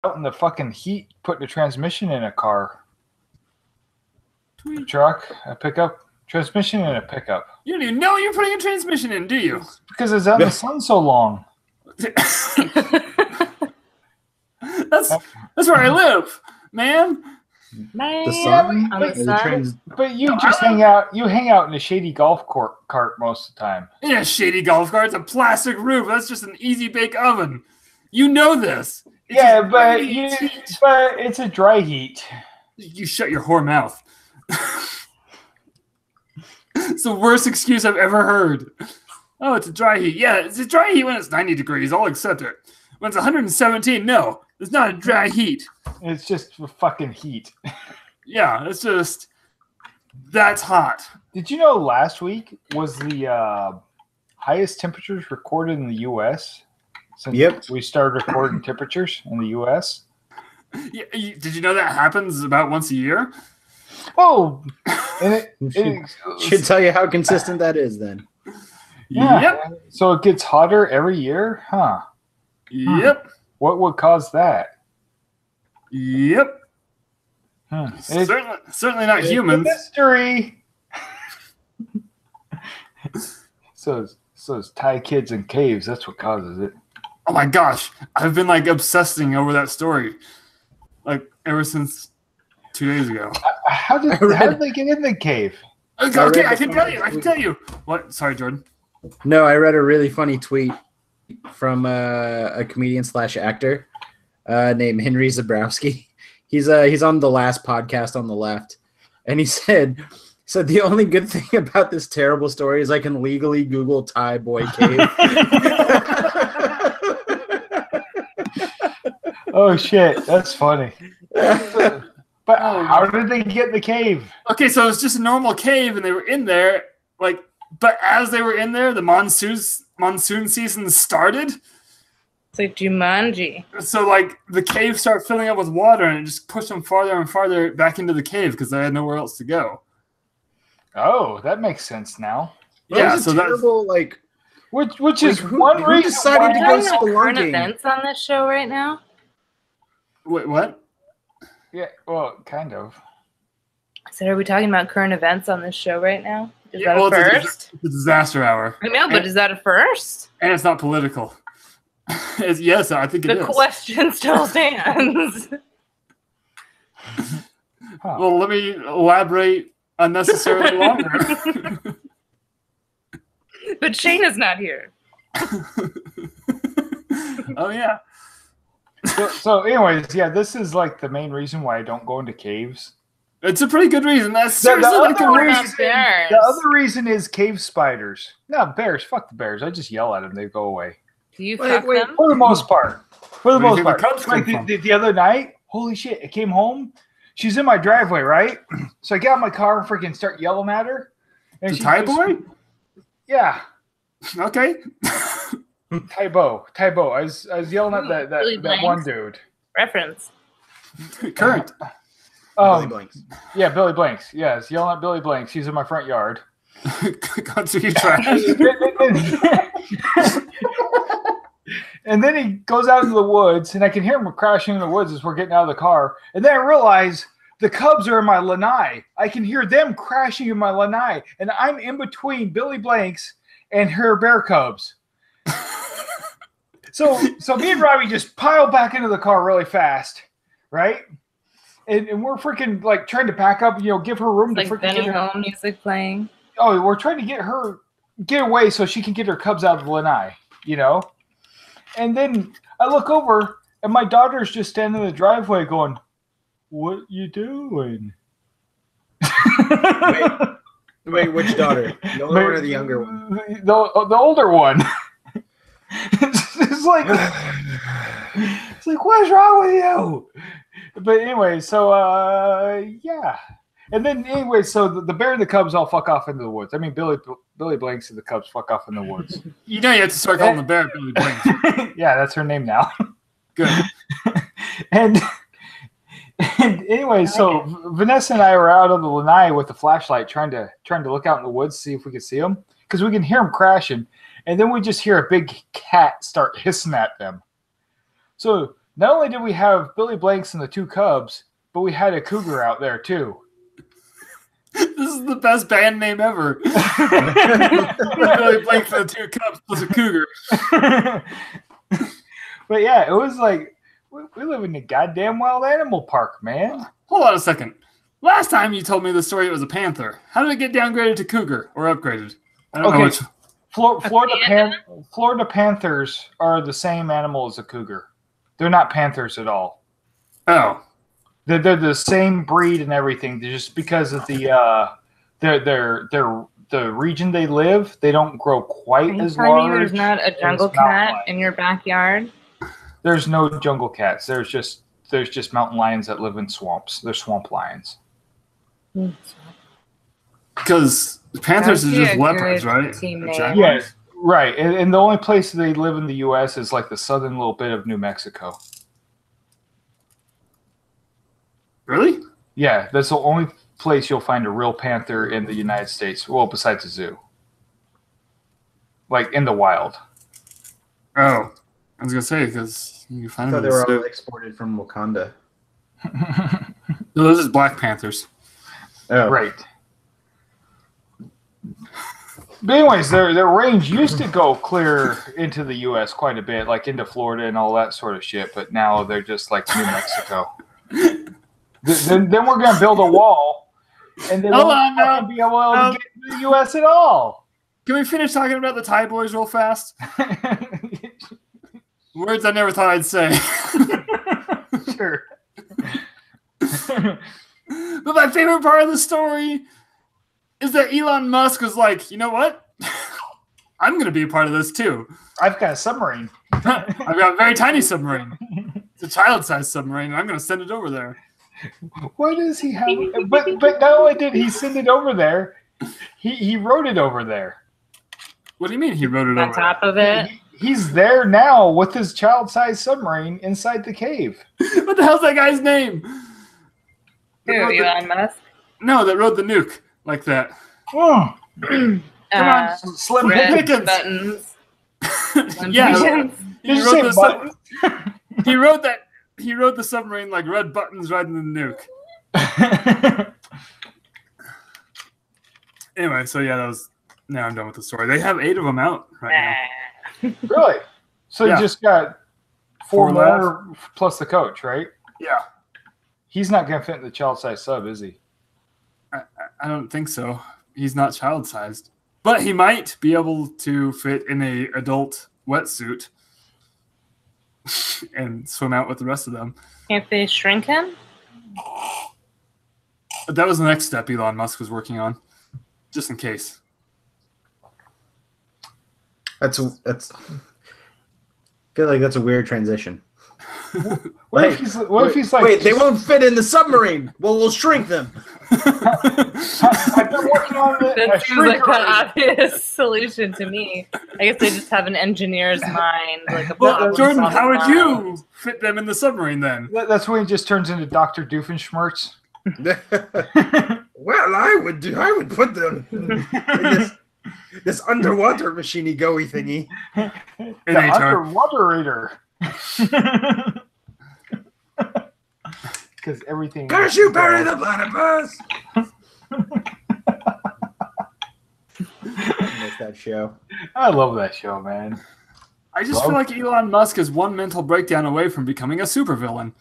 out in the fucking heat putting a transmission in a car. A truck, a pickup, transmission in a pickup. You don't even know you're putting a transmission in, do you? It's because it's out in the sun so long. That's where I live, man. The sun? Yeah, but you just hang out. You hang out in a shady golf cart most of the time. Yeah, shady golf cart. It's a plastic roof. That's just an easy bake oven. You know this. But it's a dry heat. You shut your whore mouth. It's the worst excuse I've ever heard. Oh, it's a dry heat. Yeah, it's a dry heat when it's 90 degrees. I'll accept it. When it's 117, no. It's not a dry heat. It's just fucking heat. Yeah, it's just... That's hot. Did you know last week was the highest temperatures recorded in the U.S. since we started recording temperatures in the U.S.? Yeah, did you know that happens about once a year? Oh! And it should tell you how consistent that is then. Yeah. Yep. So it gets hotter every year? Huh. Yep. What would cause that? Yep. Certainly not humans. Mystery. So it's Thai kids in caves. That's what causes it. Oh my gosh. I've been like obsessing over that story. Like ever since 2 days ago. How did they get in the cave? Okay, I can tell you. What? Sorry, Jordan. No, I read a really funny tweet from a comedian / actor named Henry Zabrowski. He's on the last podcast on the left, and he said the only good thing about this terrible story is I can legally Google Thai boy cave. Oh shit, that's funny. But how did they get in the cave? Okay, so it's just a normal cave, and they were in there, like. But as they were in there, the monsoon season started. It's like Jumanji. So, like, the cave started filling up with water, and it just pushed them farther and farther back into the cave because they had nowhere else to go. Oh, that makes sense now. Yeah, so terrible, like, which is one reason decided to go spelunking. Current events on this show right now. Wait, what? Yeah, well, kind of. So, are we talking about current events on this show right now? Is that a first? It's a disaster hour. I know, but is that a first? And it's not political. Yes, I think it is. The question still stands. Well, let me elaborate unnecessarily longer. But Shayna's not here. Oh, yeah. So anyways, yeah, this is like the main reason why I don't go into caves. It's a pretty good reason. That's the other reason is cave spiders. No, bears. Fuck the bears. I just yell at them. They go away. Do you fuck them? For the most part. Like the other night, holy shit, I came home. She's in my driveway, right? So I get out of my car and freaking start yelling at her. And the Thai boy? Yeah. Okay. Tybo. I was yelling at that one dude. Reference. Current. Billy Blanks. Yeah, Billy Blanks. Yes, yelling at Billy Blanks. He's in my front yard. Gone through your trash. And then he goes out into the woods, and I can hear him crashing in the woods as we're getting out of the car. And then I realize the cubs are in my lanai. I can hear them crashing in my lanai, and I'm in between Billy Blanks and her bear cubs. So me and Robbie just pile back into the car really fast, right? And we're freaking like trying to pack up, give her room to freaking Benny Hill music playing. Oh, we're trying to get away so she can get her cubs out of the lanai, And then I look over and my daughter's just standing in the driveway going, "What you doing?" Wait, which daughter? The older one or the younger one? The older one. It's like, what's wrong with you? But anyway, so yeah. And then anyway, so the bear and the cubs all fuck off into the woods. I mean, Billy Blanks and the cubs fuck off in the woods. You have to start calling the bear Billy Blanks. Yeah, that's her name now. Good. And anyway, so Vanessa and I were out on the lanai with the flashlight trying to look out in the woods, see if we could see them, because we can hear them crashing. And then we just hear a big cat start hissing at them. So not only did we have Billy Blanks and the two cubs, but we had a cougar out there too. This is the best band name ever. Billy Blanks and the two cubs plus a cougar. But yeah, it was like we live in the goddamn wild animal park, man. Hold on a second. Last time you told me the story, it was a panther. How did it get downgraded to cougar or upgraded? I don't know which. Florida Panthers are the same animal as a cougar. They're not panthers at all. Oh. They're the same breed and everything. They're just because of the region they live, they don't grow quite as large. There's not a jungle cat in your backyard? There's no jungle cats. There's just mountain lions that live in swamps. They're swamp lions. Because panthers are just leopards, right? Yes, right. And the only place they live in the U.S. is like the southern little bit of New Mexico. Really? Yeah, that's the only place you'll find a real panther in the United States. Well, besides the zoo. Like in the wild. Oh. I was going to say, because you can find them. I thought they were all exported from Wakanda. No, those are Black Panthers. Oh. Right. But anyways, their range used to go clear into the U.S. quite a bit, like into Florida and all that sort of shit, but now they're just like New Mexico. Then we're going to build a wall, and they won't be able to get to the U.S. at all. Can we finish talking about the Thai boys real fast? Words I never thought I'd say. Sure. But my favorite part of the story is that Elon Musk was like, you know what? I'm going to be a part of this too. I've got a submarine. I've got a very tiny submarine. It's a child-sized submarine, and I'm going to send it over there. Why does he have it? But not only did he send it over there, he wrote it over there. What do you mean he wrote it on over top of it? He's there now with his child-sized submarine inside the cave. What the hell's that guy's name? Who, Elon Musk? No, that rode the nuke like that. Oh. Come on, Slim Pickens. Buttons. Yeah, Did you say buttons? He wrote the submarine like red buttons riding the nuke. Anyway, so yeah, that was. Now I'm done with the story. They have 8 of them out right now. Really? So Yeah. you just got 4 left. more plus the coach, right? Yeah. He's not going to fit in the child-sized sub, is he? I don't think so. He's not child-sized. But he might be able to fit in a adult wetsuit and swim out with the rest of them. Can't they shrink him? But that was the next step Elon Musk was working on, just in case. That's. I feel like that's a weird transition. What if he's like, wait, they won't fit in the submarine. Well, we'll shrink them. I've been working on That seems like an obvious solution to me. I guess they just have an enger's mind. Like a Well, Jordan, problem-solving how would mind. you fit them in the submarine then? That's when he just turns into Dr. Doofenshmirtz. Well, I would put them in this underwater machiney goey thingy. The underwater-ator. Because everything. Curse you, bury the platypus! I miss that show. I love that show, man. I just feel like Elon Musk is one mental breakdown away from becoming a supervillain.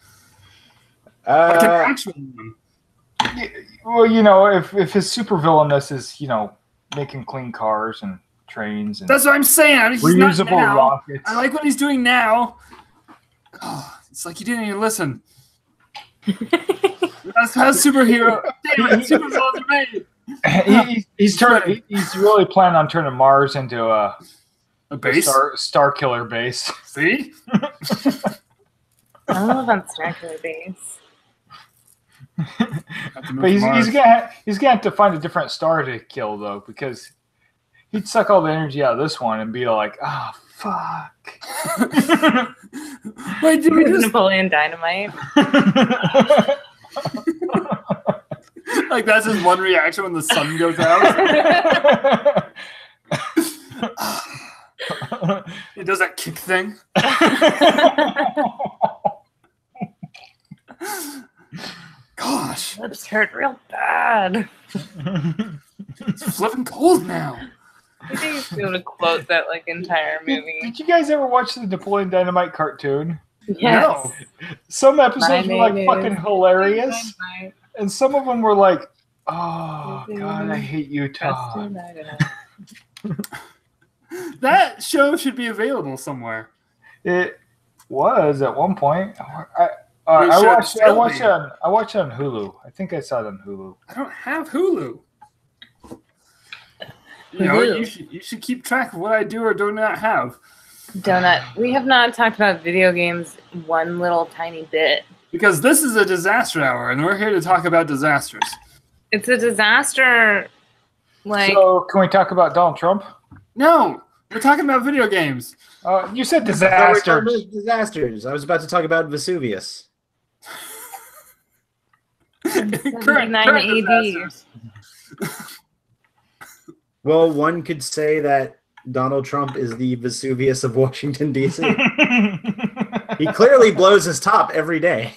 Like an actual one. Well, you know, if his supervillainess is, you know, making clean cars and trains and That's what I'm saying. I mean, he's not reusable now. rockets. I like what he's doing now. Oh, it's like you didn't even listen. That's how superhero. Damn it, supervillains are made. He's really planning on turning Mars into a base. Star Killer base. See? I don't know if I'm Star Killer base. But he's gonna have to find a different star to kill though, because he'd suck all the energy out of this one and be like, "Oh fuck." Wait, did we just Napoleon Dynamite? like that's his one reaction when the sun goes out? He does that kick thing. Gosh, Lips hurt real bad. it's flipping cold now. I think you should be able to quote that like entire movie. Did you guys ever watch the Napoleon Dynamite cartoon? Yes. No. Some episodes My were like name fucking is- hilarious, Dynamite. and some of them were like, "Oh God, I hate you, Todd." That show should be available somewhere. It was at one point. I should watched. I still watched be. it. I watched it on Hulu. I think I saw it on Hulu. I don't have Hulu. You know, Hulu. you should keep track of what I do or do not have. Donut. We have not talked about video games one little tiny bit. Because this is a disaster hour, and we're here to talk about disasters. It's a disaster. Like So, can we talk about Donald Trump? No, we're talking about video games. You said I thought we were talking disasters. about disasters. I was about to talk about Vesuvius. Current 79 AD. disasters. Well, one could say that Donald Trump is the Vesuvius of Washington, D.C. He clearly blows his top every day.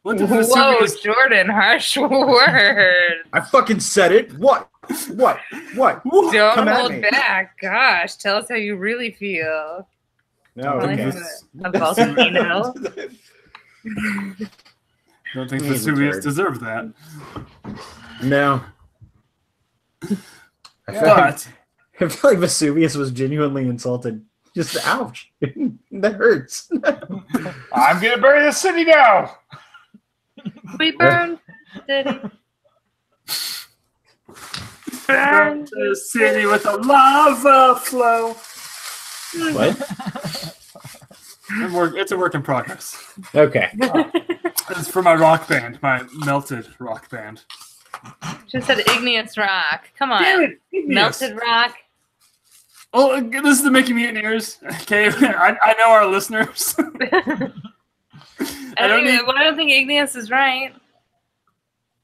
What the Whoa, Vesuvius? Jordan, harsh word. I fucking said it. What? What? Don't Come at hold me. back. Gosh, tell us how you really feel. No, Like okay. a volcano. Don't think He's a Vesuvius turd. deserved that. No. I feel, like, But I feel like Vesuvius was genuinely insulted. Just ouch. That hurts. I'm gonna bury the city now. We burned city. Burned the city with a lava flow. What? It's a work in progress. Okay. It's for my rock band, my melted rock band. Just said igneous rock. Come on. Damn it, igneous. Melted rock. Oh, this is the Mickey Mutineers. Okay, I know our listeners. I don't think igneous is right.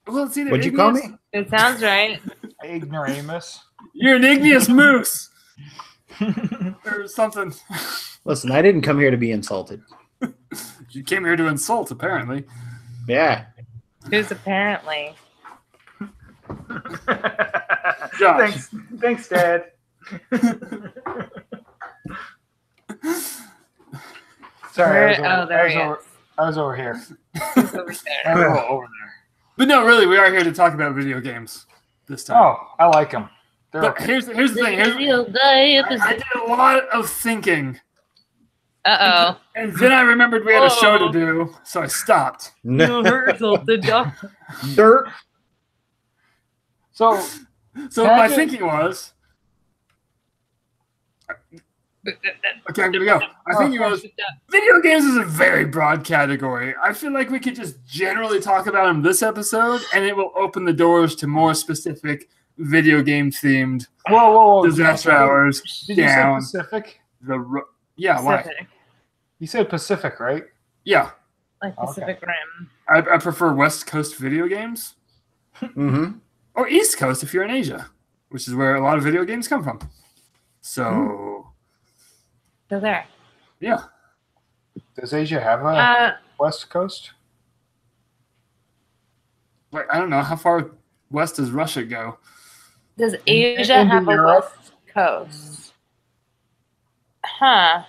Well, it's either What'd you call igneous- me? It sounds right. Ignoramus. You're an igneous moose or something. Listen, I didn't come here to be insulted. You came here to insult, apparently. Yeah. Who's apparently. Josh. Thanks, Dad. Sorry, There he is. I was over here. He's over I there. was over there. But no, really, we are here to talk about video games this time. Oh, I like them. They're But okay. here's the thing. I did a lot of thinking, Uh-oh. and then I remembered we had a show to do, so I stopped. No. Dirt. So So Can I my just- thinking was, okay, I'm gonna go. My thinking was, video games is a very broad category. I feel like we could just generally talk about them this episode, and it will open the doors to more specific video game themed whoa. disaster hours. Did you say down Pacific? Yeah, why? Pacific. You said Pacific, right? Yeah, Like Pacific Rim. I prefer West Coast video games Mm-hmm. or East Coast if you're in Asia, which is where a lot of video games come from. So So there. yeah, Does Asia have a West Coast? like I don't know how far west does Russia go. Does Asia Into have a Europe? West Coast? Huh.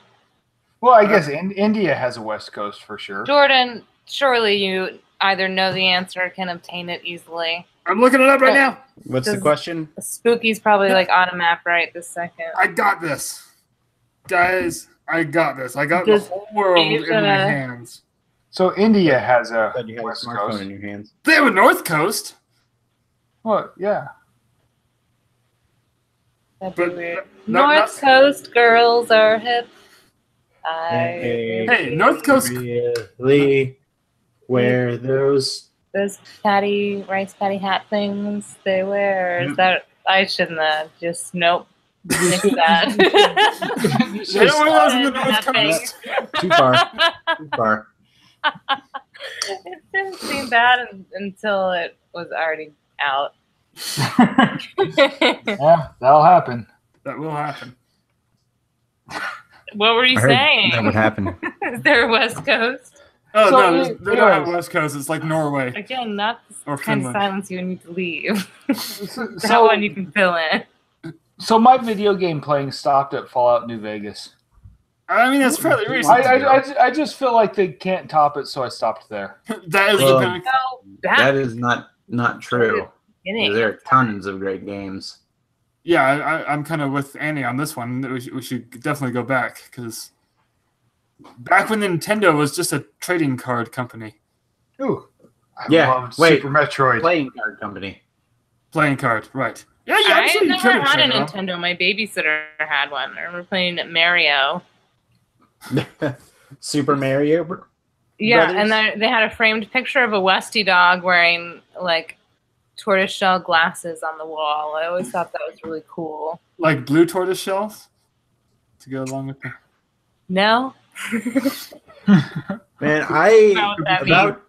Well, I guess India has a West Coast for sure. Jordan, surely you either know the answer or can obtain it easily. I'm looking it up right now. What's the Does- question? Spooky's probably like on a map right this second. I got this, guys. I got this. I got Does the whole world in Asia- my hands. So India has a Glad you had a West smartphone Coast. in your hands. They have a North Coast, Well, yeah. That'd be but weird. not- North Coast girls are hip. Hey, North Coast. Really wear those. Those rice patty hat things they wear. Mm. Is that I shouldn't have just nope. Nix that. They don't wear those in the North Nothing. Coast. Too far. Too far. It didn't seem bad until it was already out. Yeah, that'll happen. That will happen. What were you I heard saying? that would happen. Is there a West Coast? Oh, So, no, they don't have anyways. West Coast. It's like Norway. Again, not the Or kind of Finland. silence you need to leave. that So, one you can fill in. so my video game playing stopped at Fallout New Vegas. I mean, that's fairly recent. I just feel like they can't top it, so I stopped there. That is Well, the pinnacle. So That is not true. beginning. There are tons of great games. Yeah, I'm kind of with Annie on this one. We should definitely go back because back when Nintendo was just a trading card company. Ooh, I Yeah, loved wait. Super Metroid. Playing card company. Playing card, right. Yeah, I actually, you never could have had a traded them. Nintendo. My babysitter had one. I remember playing Mario. Super Mario. Yeah, Brothers? and they had a framed picture of a Westie dog wearing like tortoiseshell glasses on the wall. I always thought that was really cool. Like blue tortoise shells to go along with the... No? Man, about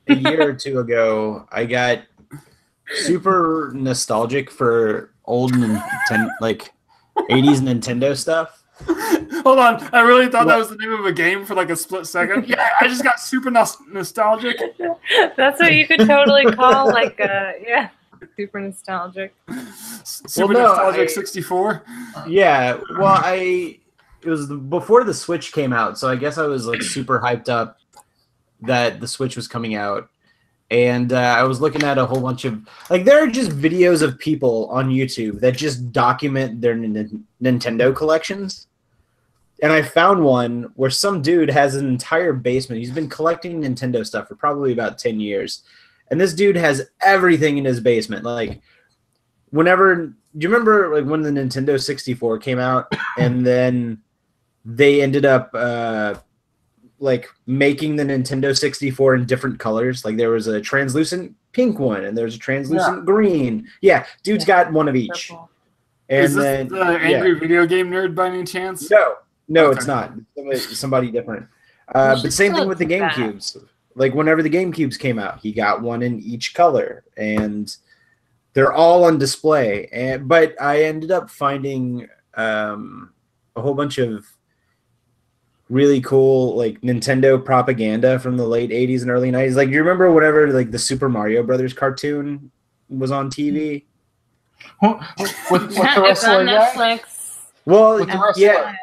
a year or two ago, I got super nostalgic for old like 80s Nintendo stuff. Hold on, I really thought that was the name of a game for like a split second. Yeah, I just got super nostalgic. That's what you could totally call like super nostalgic. Super Well, no, nostalgic 64. Yeah, well, it was before the Switch came out, so I guess I was like super hyped up that the Switch was coming out, and I was looking at a whole bunch of like there are just videos of people on YouTube that just document their Nintendo collections, and I found one where some dude has an entire basement. He's been collecting Nintendo stuff for probably about 10 years, and this dude has everything in his basement. Like, do you remember like when the Nintendo 64 came out, and then they ended up like making the Nintendo 64 in different colors? Like there was a translucent pink one, and there's a translucent green. Yeah, dude's got one of each. Purple. And Is this then the Angry Video Game Nerd by any chance? No, Okay. it's not. Somebody different. But same thing with the GameCubes. Like whenever the GameCubes came out, he got one in each color, and they're all on display. But I ended up finding a whole bunch of really cool like Nintendo propaganda from the late 80s and early 90s. Like, you remember whenever like the Super Mario Brothers cartoon was on TV? with the It's wrestler on guy? Netflix. Well, With the wrestler. yeah,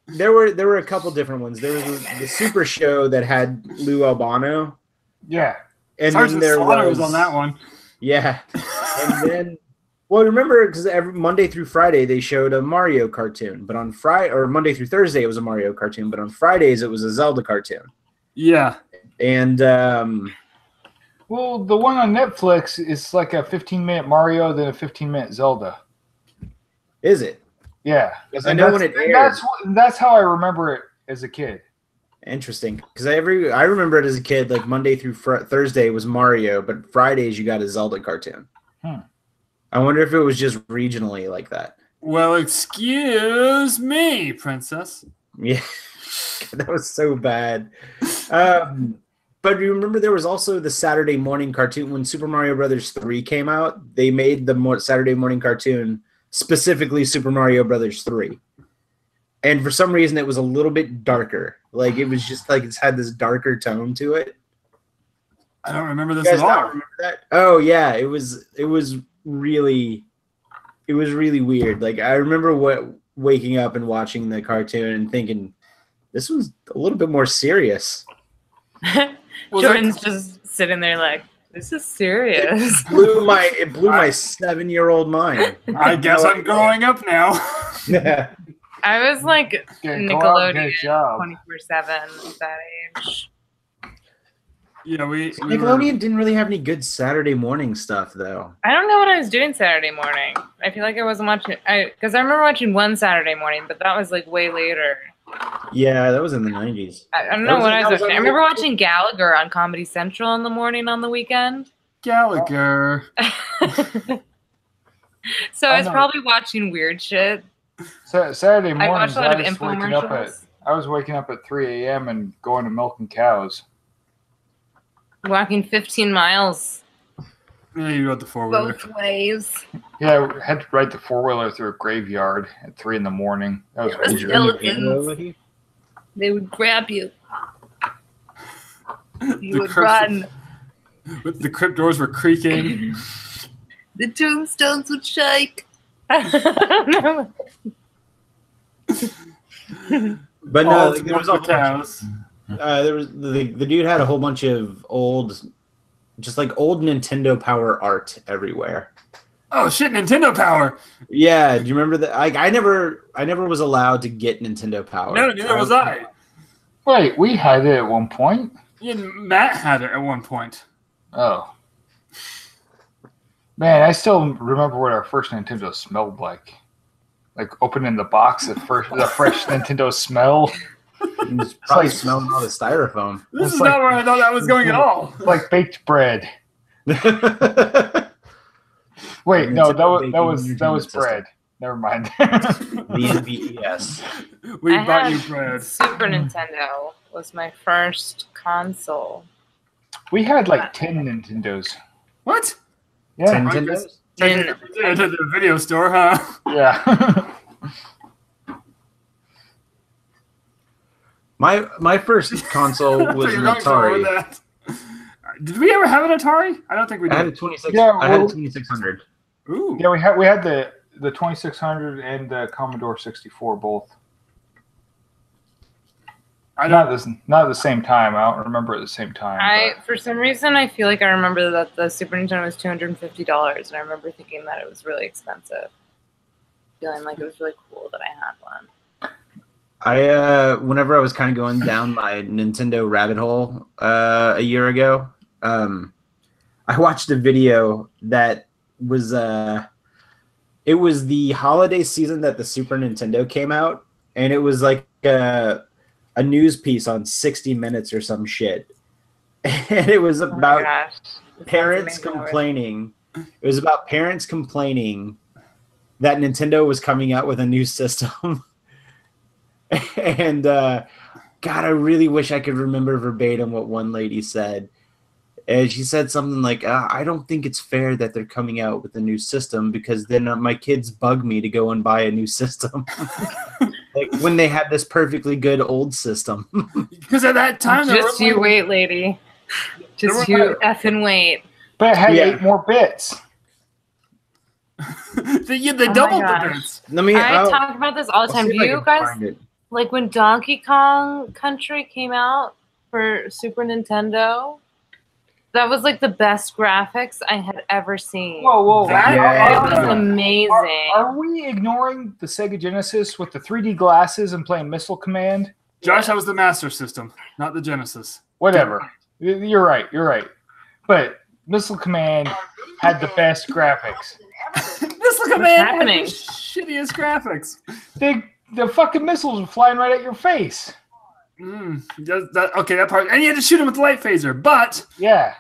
there were a couple different ones. There was the Super Show that had Lou Albano, Yeah. and Sergeant then there Slaughter was on that one. Yeah, and then remember, because every Monday through Friday they showed a Mario cartoon, but on Friday or Monday through Thursday it was a Mario cartoon, but on Fridays it was a Zelda cartoon. Yeah. And Well, the one on Netflix is like a 15-minute Mario, then a 15-minute Zelda. is it? Yeah. Because I know when it aired. That's how I remember it as a kid. Interesting, because I remember it as a kid, like Monday through Thursday was Mario, but Fridays you got a Zelda cartoon. I wonder if it was just regionally like that. Well, excuse me, princess. Yeah, that was so bad. But you remember there was also the Saturday morning cartoon when Super Mario Brothers 3 came out. They made the Saturday morning cartoon specifically Super Mario Brothers 3. And for some reason, it was a little bit darker. Like, it was just like it's had this darker tone to it. I don't remember this You guys at all. not remember that? Oh yeah, it was really weird. Like, I remember waking up and watching the cartoon and thinking, this one's a little bit more serious. Jordan's just sitting there like, this is serious. It blew my 7-year-old mind. I guess I'm growing up now. Yeah. I was like Okay, go out and get a Nickelodeon job. 24/7 at that age. Yeah, we Nickelodeon didn't really have any good Saturday morning stuff, though. I don't know what I was doing Saturday morning. I feel like I wasn't watching. Because I remember watching one Saturday morning, but that was like way later. Yeah, that was in the 90s. I don't know what I was watching. I remember watching Gallagher on Comedy Central in the morning on the weekend. Gallagher. So I was probably watching weird shit. Saturday I mornings, watched a lot of I was waking up at 3 a.m. and going to milking cows. Walking 15 miles Yeah, you rode the four-wheeler. both ways. Yeah, I had to ride the four-wheeler through a graveyard at 3 in the morning. That was There was weird. skeletons. They would grab you. You would run. The crypt doors were creaking. The tombstones would shake. No. But no, there was a cows. there was the dude had a whole bunch of old Nintendo Power art everywhere. Oh shit, Nintendo Power. Yeah, do you remember that? I never was allowed to get Nintendo Power. No, neither was I. Wait, we had it at one point. Yeah, Matt had it at one point. Oh. Man, I still remember what our first Nintendo smelled like. Like opening the box, the fresh Nintendo smell. It's probably smelling all the styrofoam. This is not where I thought that was going at all. Like baked bread. Wait, no, that was bread. Never mind. The NVES. We bought you bread. Super Nintendo was my first console. We had like 10 Nintendos. What? Yeah. 10 Nintendos? To the video store, huh? Yeah. My first console was an Atari. Did we ever have an Atari? I don't think we did. I had a 26. Yeah, I had a 2600. Ooh. Yeah, we had the 2600 and the Commodore 64 both. Not at the same time. I don't remember at the same time. For some reason, I feel like I remember that the Super Nintendo was $250, and I remember thinking that it was really expensive. Feeling like it was really cool that I had one. Whenever I was kind of going down my Nintendo rabbit hole a year ago, I watched a video that was it was the holiday season that the Super Nintendo came out, and it was like a news piece on 60 Minutes or some shit. And it was about parents complaining. It was about parents complaining that Nintendo was coming out with a new system. And God, I really wish I could remember verbatim what one lady said. And she said something like, I don't think it's fair that they're coming out with a new system because then my kids bug me to go and buy a new system. Like when they had this perfectly good old system. Because at that time, just you wait, lady. Just you effing wait. But it had 8 more bits. They doubled the bits. I talk about this all the time. Do you guys, like when Donkey Kong Country came out for Super Nintendo, that was like the best graphics I had ever seen. Whoa. That was amazing. Are we ignoring the Sega Genesis with the 3D glasses and playing Missile Command? Josh, that was the Master System, not the Genesis. Whatever. You're right. But Missile Command had the best graphics. Missile Command had the shittiest graphics. The fucking missiles were flying right at your face. Okay, that part. And you had to shoot him with the light phaser. But yeah,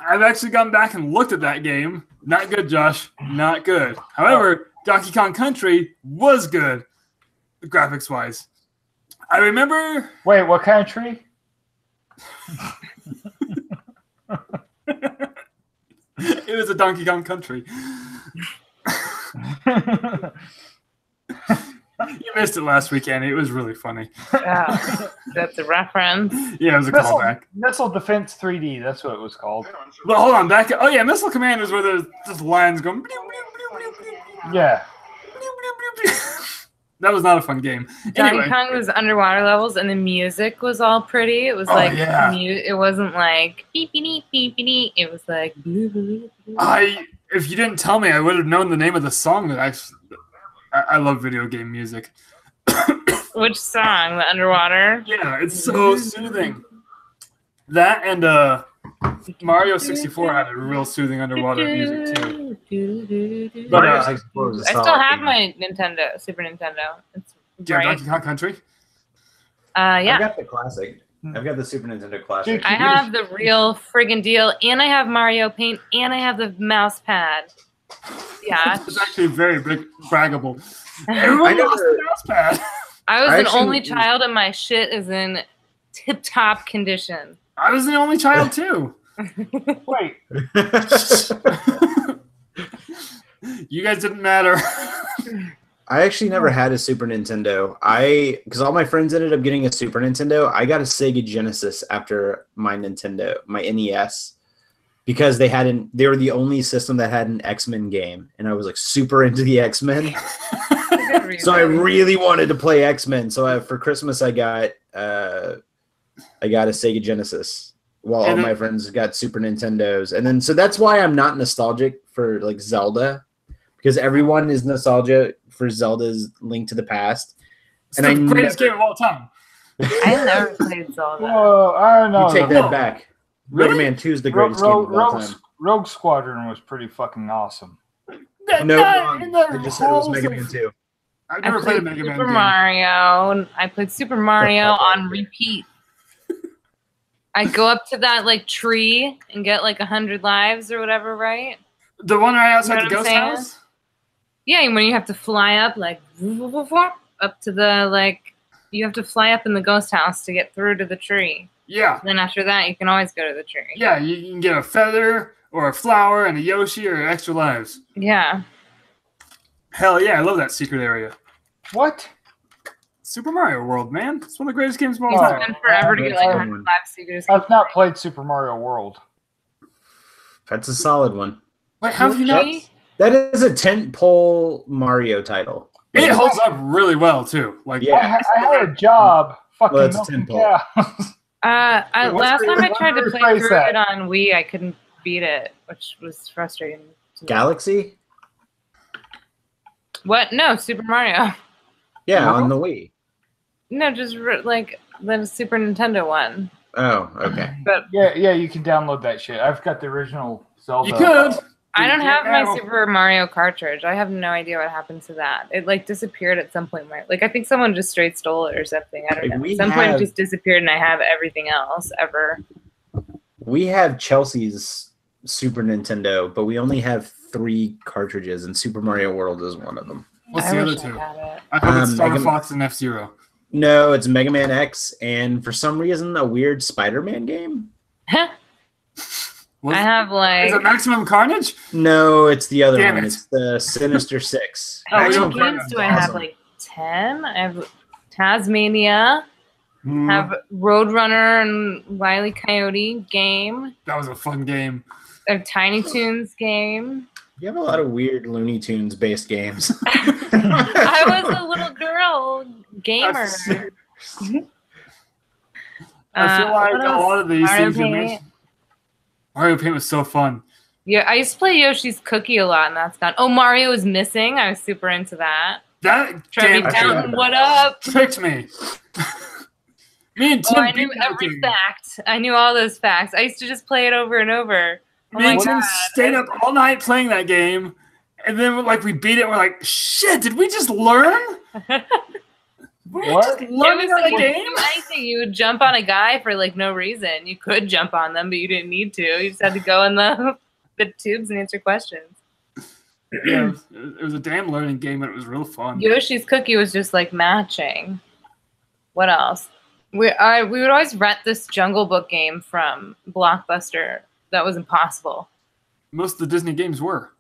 I've actually gone back and looked at that game. Not good, Josh. Not good. However, Donkey Kong Country was good, graphics-wise. I remember... Wait, what country? It was a Donkey Kong Country. You missed it last weekend. It was really funny. Yeah, that's a reference. Yeah, it was a callback. Missile Defense 3D. That's what it was called. But hold on, back. Oh yeah, Missile Command is where there's just lines going. Yeah. That was not a fun game. Donkey Kong was underwater levels, and the music was all pretty. It was it wasn't like beep beep beep beep. It was like. If you didn't tell me, I would have known the name of the song that I love video game music. Which song? The underwater? Yeah, it's so soothing. That and Mario 64 had a real soothing underwater music too. But I still have my Super Nintendo. It's Donkey Kong Country? Yeah. I've got the classic. I've got the Super Nintendo Classic. I have the real friggin' deal, and I have Mario Paint, and I have the mouse pad. Yeah. It's actually very braggable. Everyone lost the mouse pad. I was an only child, and my shit is in tip-top condition. I was the only child, too. Wait. You guys didn't matter. I actually never had a Super Nintendo. Because all my friends ended up getting a Super Nintendo. I got a Sega Genesis after my NES, because they were the only system that had an X-Men game, and I was like super into the X-Men. So I really wanted to play X-Men. So for Christmas I got a Sega Genesis, while all my friends got Super Nintendos. And then so that's why I'm not nostalgic for like Zelda, because everyone is nostalgic for Zelda's Link to the Past. It's the greatest game of all time. I never played Zelda. Well, I don't know. You take that back. Really? Mega Man 2 is the greatest game of all time. Rogue Squadron was pretty fucking awesome. No, I just said it was Mega Man 2. I've never played a Mega Man Super game. Mario. I played Super Mario on repeat. I go up to that like tree and get like 100 lives or whatever, right? The one right outside the ghost saying? house? Yeah, when you have to fly up like up to the like you have to fly up in the ghost house to get through to the tree. Yeah. Then after that you can always go to the tree. Yeah, you can get a feather or a flower and a Yoshi or extra lives. Yeah. Hell yeah, I love that secret area. What? Super Mario World, man. It's one of the greatest games of all It's time. been forever to get like 100 lives so you can just I've not played Super Mario World. That's a solid one. Wait, how have you not? That is a tentpole Mario title. It holds up really well too. Like, Yeah. I had a job fucking Well, it's a milking temple. cows. Last time I tried to what's play rephrase through that? it on Wii, I couldn't beat it, which was frustrating. to me. Galaxy? What? No, Super Mario. Yeah, No? on the Wii. No, just like the Super Nintendo one. Oh, okay. But Yeah, you can download that shit. I've got the original Zelda. you could. I don't have my Yeah. Super Mario cartridge. I have no idea what happened to that. It like disappeared at some point. Like I think someone just straight stole it or something. I don't Like, know. we At some point have- it just disappeared, and I have everything else ever. We have Chelsea's Super Nintendo, but we only have 3 cartridges, and Super Mario World is one of them. What's I the wish other two? I had it. I thought it's Star Mega- Fox and F-Zero. No, it's Mega Man X, and for some reason, a weird Spider-Man game. Was- I have Is it like Maximum Carnage? No, it's the other Damn one. it. It's the Sinister Six. how many Maximum games Carnage do I is have? awesome. Like 10. I have Tasmania. Hmm, Have Roadrunner and Wile E. Coyote game. that was a fun game. A Tiny Toons game. You have a lot of weird Looney Tunes based games. I was a little girl gamer. I feel like what a else? lot of these Mario things you Paint. mentioned. Mario Paint was so fun. Yeah, I used to play Yoshi's Cookie a lot, and that's gone. Oh, Mario is Missing. I was super into that. That Trevi game I forgot Town, about what that. up? tricked me. Me and Tim Oh, I knew beat that every game. fact. I knew all those facts. I used to just play it over and over. Oh Me my and Tim God. stayed up all night playing that game, and then like we beat it. And we're like, shit! Did we just learn? We What? just It learning was that like, you game. could do anything. You would jump on a guy for like no reason. You could jump on them, but you didn't need to. You just had to go in the tubes and answer questions. Yeah, it was a damn learning game, and it was real fun. Yoshi's Cookie was just like matching. What else? We would always rent this Jungle Book game from Blockbuster. That was impossible. Most of the Disney games were.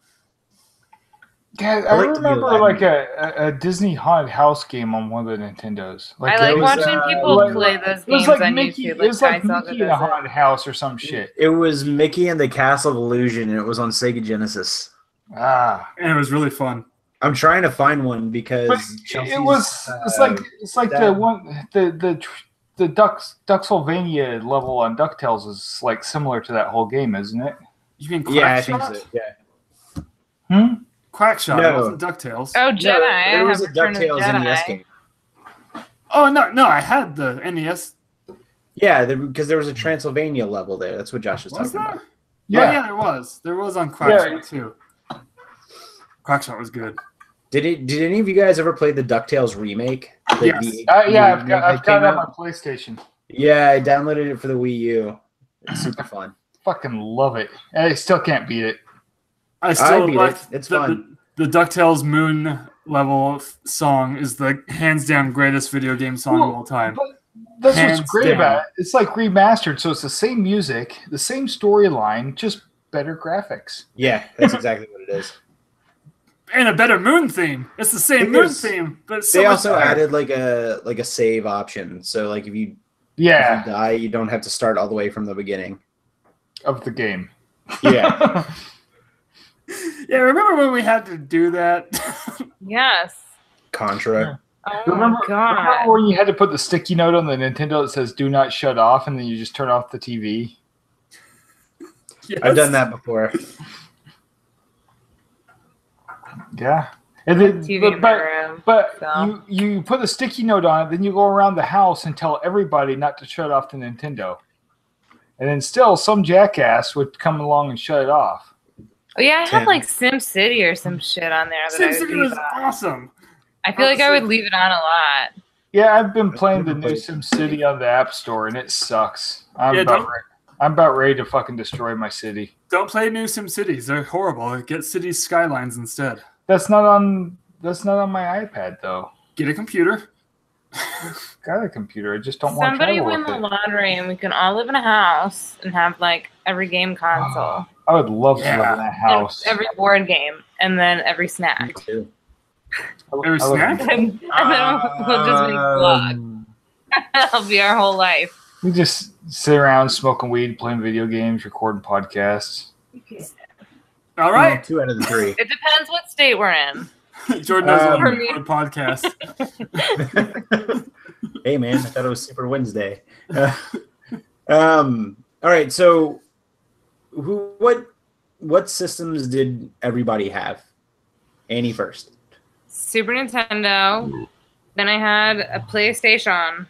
Yeah, I like to be remember alive. like a Disney haunted house game on one of the Nintendos. I there like was, watching people like- play those It was games like on Mickey. YouTube. It was like Guy Saga Mickey in a does it. haunted house or some shit. It was Mickey and the Castle of Illusion, and it was on Sega Genesis. Ah, And it was really fun. I'm trying to find one because but Chelsea's, it was. It's like the that- one the Ducksylvania level on Ducktales is like similar to that whole game, isn't it? You mean yeah, I think Quackshot? so. Yeah, Hmm. Quackshot. No. It wasn't DuckTales. Oh, Jedi. No, I it was have a Return of the DuckTales NES Jedi. game. Oh no, I had the NES. Yeah, because there was a Transylvania level there. That's what Josh was Was talking there? about. Yeah, Yeah. yeah, there was. There was on Quackshot Yeah. too. Quackshot was good. Did any of you guys ever play the DuckTales remake? Yes. Yeah, I've remake got that came it on out? my PlayStation. Yeah, I downloaded it for the Wii U. It's super fun. Fucking love it. I still can't beat it. I still beat like it. It's the, fun. The DuckTales Moon level song is the hands down greatest video game song of all time. But that's Hands what's great down. about it. It's like remastered, so it's the same music, the same storyline, just better graphics. Yeah, that's exactly what it is. and a better moon theme. It's the same moon theme, but so they much also better. added like a moon theme, but So they much also better. added like a save option. So like if you die, you don't have to start all the way from the beginning of the game. Yeah. Yeah, remember when we had to do that? Yes. Contra. Oh remember, my god. remember when you had to put the sticky note on the Nintendo that says "Do not shut off," and then you just turn off the TV? Yes. I've done that before. Yeah. And then, TV in my room, but so. you put the sticky note on it, then you go around the house and tell everybody not to shut off the Nintendo. And then still some jackass would come along and shut it off. Oh yeah, I had like Sim City or some shit on there. Sim City was awesome. I feel like I would leave it on a lot. Yeah, I've been playing the new Sim City on the App Store, and it sucks. I'm about ready to fucking destroy my city. Don't play new Sim Cities; they're horrible. Get Cities Skylines instead. That's not on my iPad though. Get a computer. Got a computer. I just don't want to. Somebody win the lottery, and we can all live in a house and have like every game console. I would love to live in a house. And every board game, and then every snack. Me too. Every snack? And then we'll just make vlogs. That'll be our whole life. We just sit around smoking weed, playing video games, recording podcasts. All right. 2 out of the 3. It depends what state we're in. Jordan knows what a podcast. Hey man, I thought it was Super Wednesday. All right, so what systems did everybody have? Annie first. Super Nintendo. Then I had a PlayStation.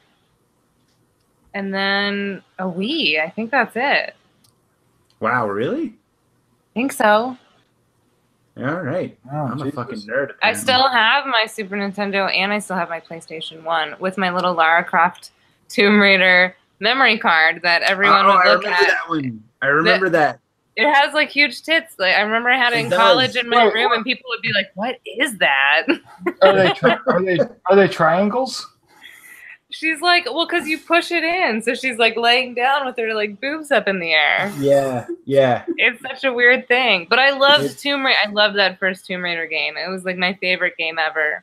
And then a Wii. I think that's it. Wow, really? I think so. All right. I'm a fucking nerd. I still have my Super Nintendo and I still have my PlayStation 1 with my little Lara Croft Tomb Raider memory card that everyone would look at. That one. I remember that. It has like huge tits. Like I remember I had it in college in my room, and people would be like, "What is that?" Are they triangles? She's like, "Well, because you push it in." So she's like laying down with her like boobs up in the air. Yeah. It's such a weird thing, but I loved Tomb Raider. I loved that first Tomb Raider game. It was like my favorite game ever.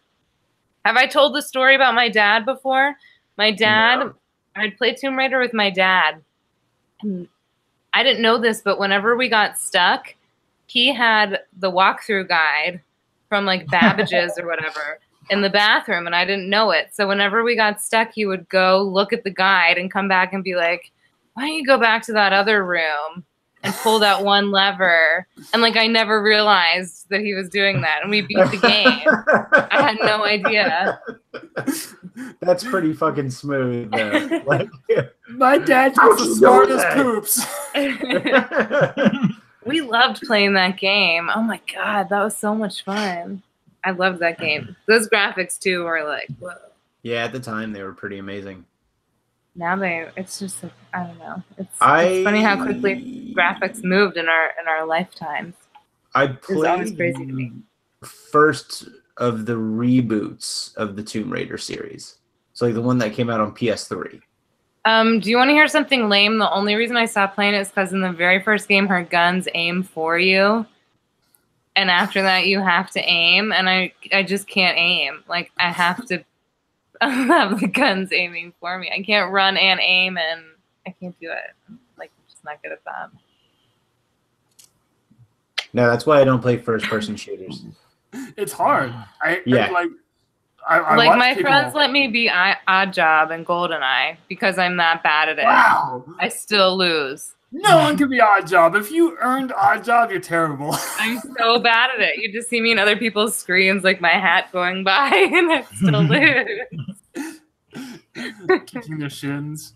Have I told the story about my dad before? My dad, I'd play Tomb Raider with my dad. And I didn't know this, but whenever we got stuck, he had the walkthrough guide from like Babbage's or whatever in the bathroom, and I didn't know it. So whenever we got stuck, he would go look at the guide and come back and be like, "Why don't you go back to that other room and pull that one lever?" And like I never realized that he was doing that, and we beat the game. I had no idea. That's pretty fucking smooth, though. Like, my dad's the smartest poops. We loved playing that game. Oh my god, that was so much fun. I loved that game. Those graphics too were like, whoa. Yeah, at the time they were pretty amazing. Now it's just like, I don't know. It's funny how quickly graphics moved in our lifetimes. I It's always crazy to me. First of the reboots of the Tomb Raider series. So like the one that came out on PS3. Do you want to hear something lame? The only reason I stopped playing it is because in the very first game, her guns aim for you. And after that, you have to aim. And I just can't aim. Like, I have to have the guns aiming for me. I can't run and aim, and I can't do it. I'm, like, just not good at that. No, that's why I don't play first-person shooters. It's hard. I my friends let me be Odd Job and GoldenEye because I'm that bad at it. Wow. I still lose. No one can be Odd Job. If you earned Odd Job, you're terrible. I'm so bad at it. You just see me in other people's screens, like my hat going by, and I still lose. Kicking their shins.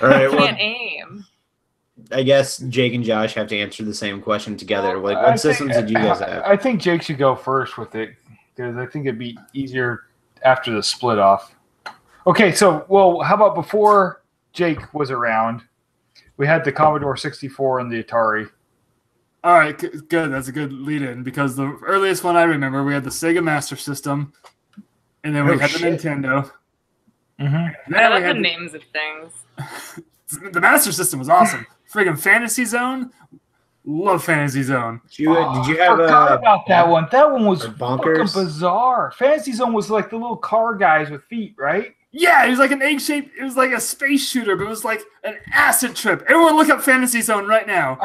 All right, I can't aim. I guess Jake and Josh have to answer the same question together. Like, what systems did you guys have? I think Jake should go first with it because I think it'd be easier after the split off. Okay, so, how about before Jake was around? We had the Commodore 64 and the Atari. All right, good. That's a good lead-in because the earliest one I remember, we had the Sega Master System, and then we had the Nintendo. Mm-hmm. I love the names of things. The Master System was awesome. Friggin' Fantasy Zone Love Fantasy Zone. Did you have forgot about that one? That one was Bonkers? fucking bizarre. Fantasy Zone was like the little car guys with feet, right? Yeah, it was like an egg-shaped, it was like a space shooter, but it was like an acid trip. Everyone look up Fantasy Zone right now.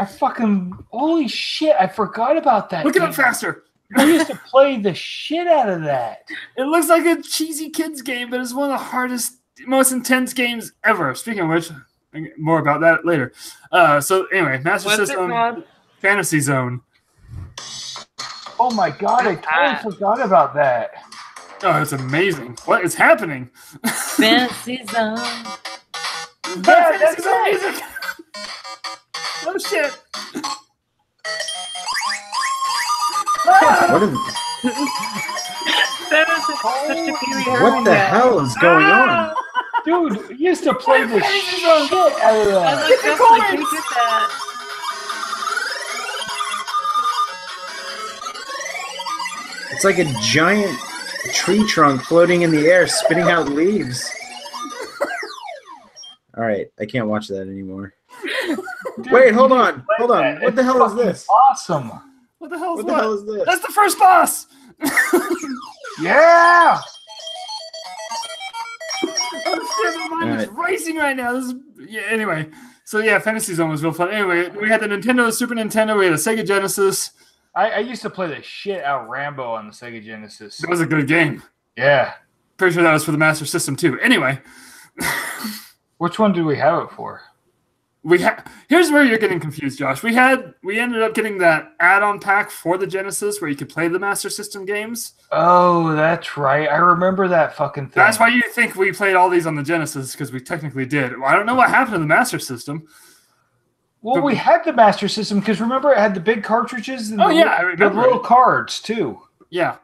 Holy shit, I forgot about that. Look it up faster. I used to play the shit out of that. It looks like a cheesy kids game, but it's one of the hardest, most intense games ever. Speaking of which, more about that later. So anyway, Master System, Fantasy Zone. Oh my god, I totally forgot about that. Oh, it's amazing. What is happening? Fantasy Zone. Yeah, that's amazing. Oh shit. What the hell is going on? Dude, we used to play the shit out of that. Get the coins! It's like a giant tree trunk floating in the air, spitting out leaves. All right, I can't watch that anymore. Dude, Wait, hold on. What the hell is this? Awesome. What the hell is What the hell is this? That's the first boss! Yeah! Oh shit, my mind is racing right now. Anyway. So yeah, Fantasy Zone was real fun. Anyway, we had the Nintendo, Super Nintendo, we had a Sega Genesis. I used to play the shit out of Rambo on the Sega Genesis. That was a good game. Yeah. Pretty sure that was for the Master System too. Anyway. Which one did we have it for? Here's where you're getting confused, Josh. We ended up getting that add-on pack for the Genesis where you could play the Master System games. Oh, that's right. I remember that fucking thing. That's why you think we played all these on the Genesis, because we technically did. Well, I don't know what happened to the Master System. Well, we had the Master System because remember it had the big cartridges and I remember the little cards too. Yeah.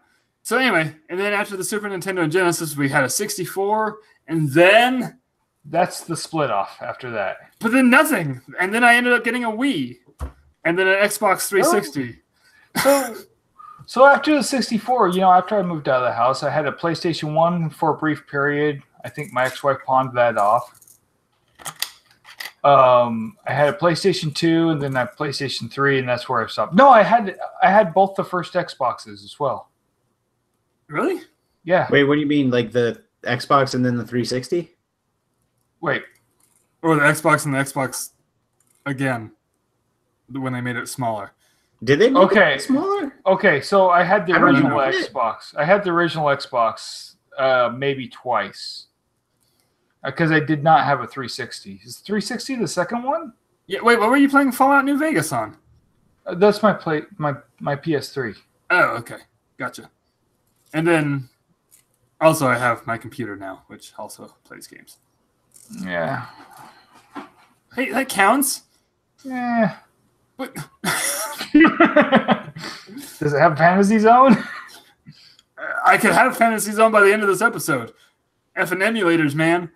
So anyway, and then after the Super Nintendo and Genesis, we had a 64, and then that's the split off after that. But then nothing, and then I ended up getting a Wii, and then an Xbox 360. So after the 64, after I moved out of the house, I had a PlayStation 1 for a brief period. I think my ex-wife pawned that off. I had a PlayStation 2 and then a PlayStation 3, and that's where I stopped. No, I had both the first Xboxes as well. Really? Yeah. Wait, what do you mean, like the Xbox and then the 360? Wait. Or the Xbox and the Xbox again, when they made it smaller. Did they make it smaller? Okay, so I had the original Xbox. I had the original Xbox maybe twice. Because I did not have a 360. Is 360 the second one? Yeah. Wait, what were you playing Fallout New Vegas on? That's my PS3. Oh, okay, gotcha. And then also I have my computer now, which also plays games. Yeah. Hey, that counts. Yeah. What? Does it have Fantasy Zone? I could have Fantasy Zone by the end of this episode. Effing emulators, man.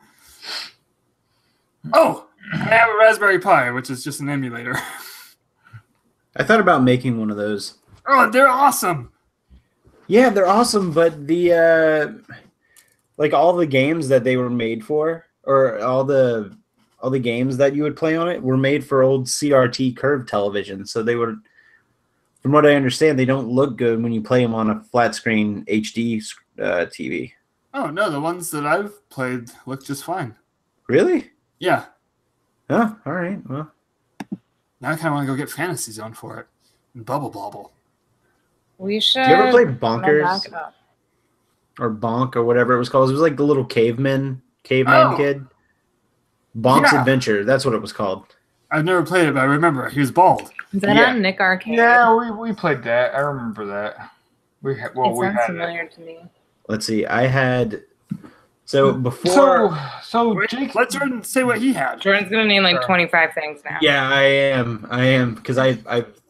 Oh, I have a Raspberry Pi, which is just an emulator. I thought about making one of those. Oh, they're awesome. Yeah, they're awesome, but the like all the games that they were made for, or all the games that you would play on it were made for old CRT curved television. So they were, from what I understand, they don't look good when you play them on a flat screen HD TV. Oh, no, the ones that I've played look just fine. Really? Yeah. Oh, all right. Well, now I kind of want to go get Fantasy Zone for it. And Bubble Bobble. We should. Did you ever play Bonkers? Or Bonk or whatever it was called? It was like the little caveman kid. Bonk's Adventure. That's what it was called. I've never played it, but I remember he was bald. Is that on Nick Arcade? Yeah, we played that. I remember that. We had familiar to me. Let's see. I had before. So Jake, let Jordan say what he had. Jordan's gonna name like 25 things now. Yeah, I am because I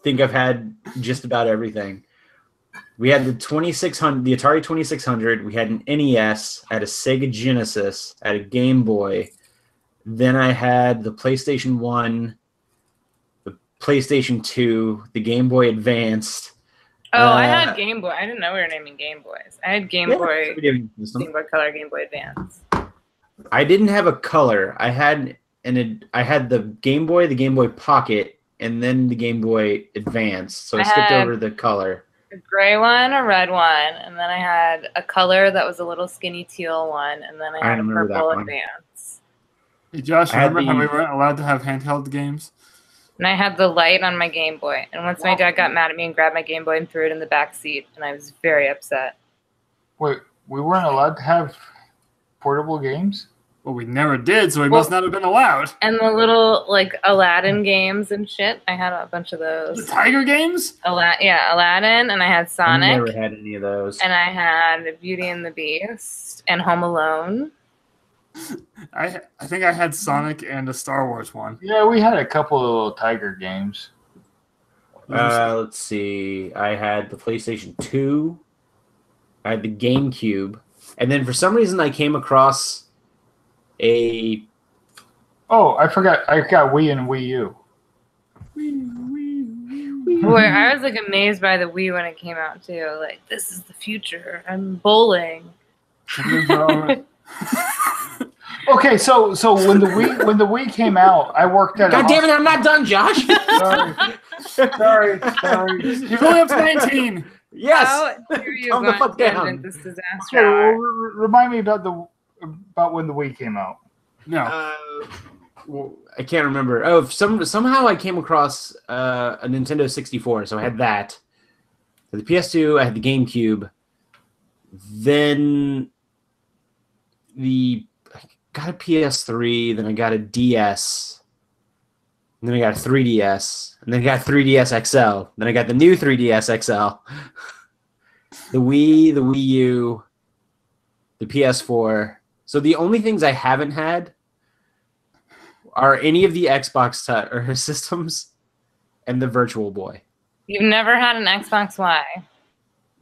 think I've had just about everything. We had the 2600, the Atari 2600. We had an NES, I had a Sega Genesis, I had a Game Boy. Then I had the PlayStation 1, the PlayStation 2, the Game Boy Advanced. Oh, I had Game Boy. I didn't know we were naming Game Boys. I had Game Boy, Game Boy Color, Game Boy Advance. I didn't have a color. I had the Game Boy Pocket, and then the Game Boy Advance. So I skipped over the color. A gray one, a red one, and then I had a color that was a little skinny teal one, and then I had a purple Advance. Hey Josh, remember how we weren't allowed to have handheld games? And I had the light on my Game Boy. And once my dad got mad at me and grabbed my Game Boy and threw it in the back seat, and I was very upset. Wait, we weren't allowed to have portable games? Well, we never did, so we must not have been allowed. And the little, like, Aladdin games and shit. I had a bunch of those. The Tiger games? Aladdin, and I had Sonic. I never had any of those. And I had Beauty and the Beast and Home Alone. I think I had Sonic and a Star Wars one. Yeah, we had a couple of little Tiger games. Let's see. I had the PlayStation 2. I had the GameCube. And then for some reason I came across a... Oh, I forgot. I got Wii and Wii U. Boy, I was like amazed by the Wii when it came out too. Like, this is the future. I'm bowling. Okay, so when the Wii came out, I worked at. God damn it! I'm not done, Josh. Sorry. You're only up to 19. Yes. Calm the fuck down. This disaster. Okay, remind me about when the Wii came out. No. Well, I can't remember. Oh, somehow I came across a Nintendo 64, so I had that. For the PS2, I had the GameCube. Then I got a PS3, then I got a DS, and then I got a 3DS, and then I got a 3DS XL, then I got the new 3DS XL, the Wii, the Wii U, the PS4. So the only things I haven't had are any of the Xbox or systems and the Virtual Boy. You've never had an Xbox Y?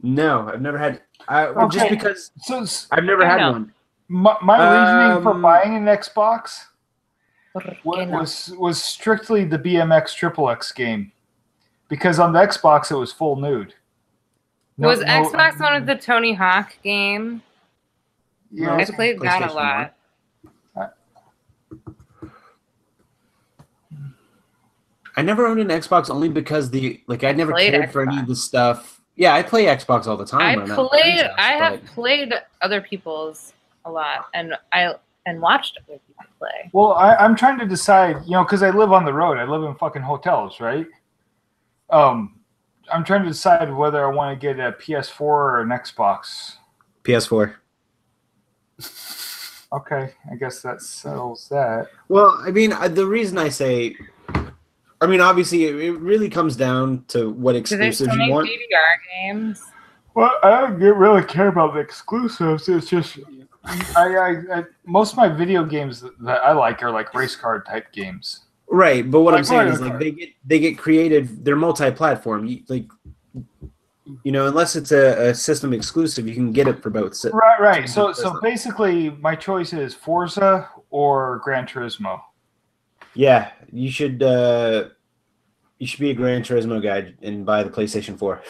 No, I've never had. Just because I've never had one. My reasoning for buying an Xbox was strictly the BMX XXX game, because on the Xbox it was full nude. Was Xbox one of the Tony Hawk game? Yeah, I played that a lot. I never owned an Xbox only because I never cared for any of the stuff. Yeah, I play Xbox all the time. I have played other people's a lot, and watched other people play. Well, I'm trying to decide, because I live on the road. I live in fucking hotels, right? I'm trying to decide whether I want to get a PS4 or an Xbox. PS4. Okay, I guess that settles that. Well, I mean, the reason I say, obviously, it really comes down to what exclusives you want. DVR games. Well, I don't really care about the exclusives. It's just, I most of my video games that I like are like race car type games. Right, but what I'm saying is they get created. They're multi-platform. Unless it's a system exclusive, you can get it for both. Right. So basically, my choice is Forza or Gran Turismo. Yeah, you should be a Gran Turismo guy and buy the PlayStation 4.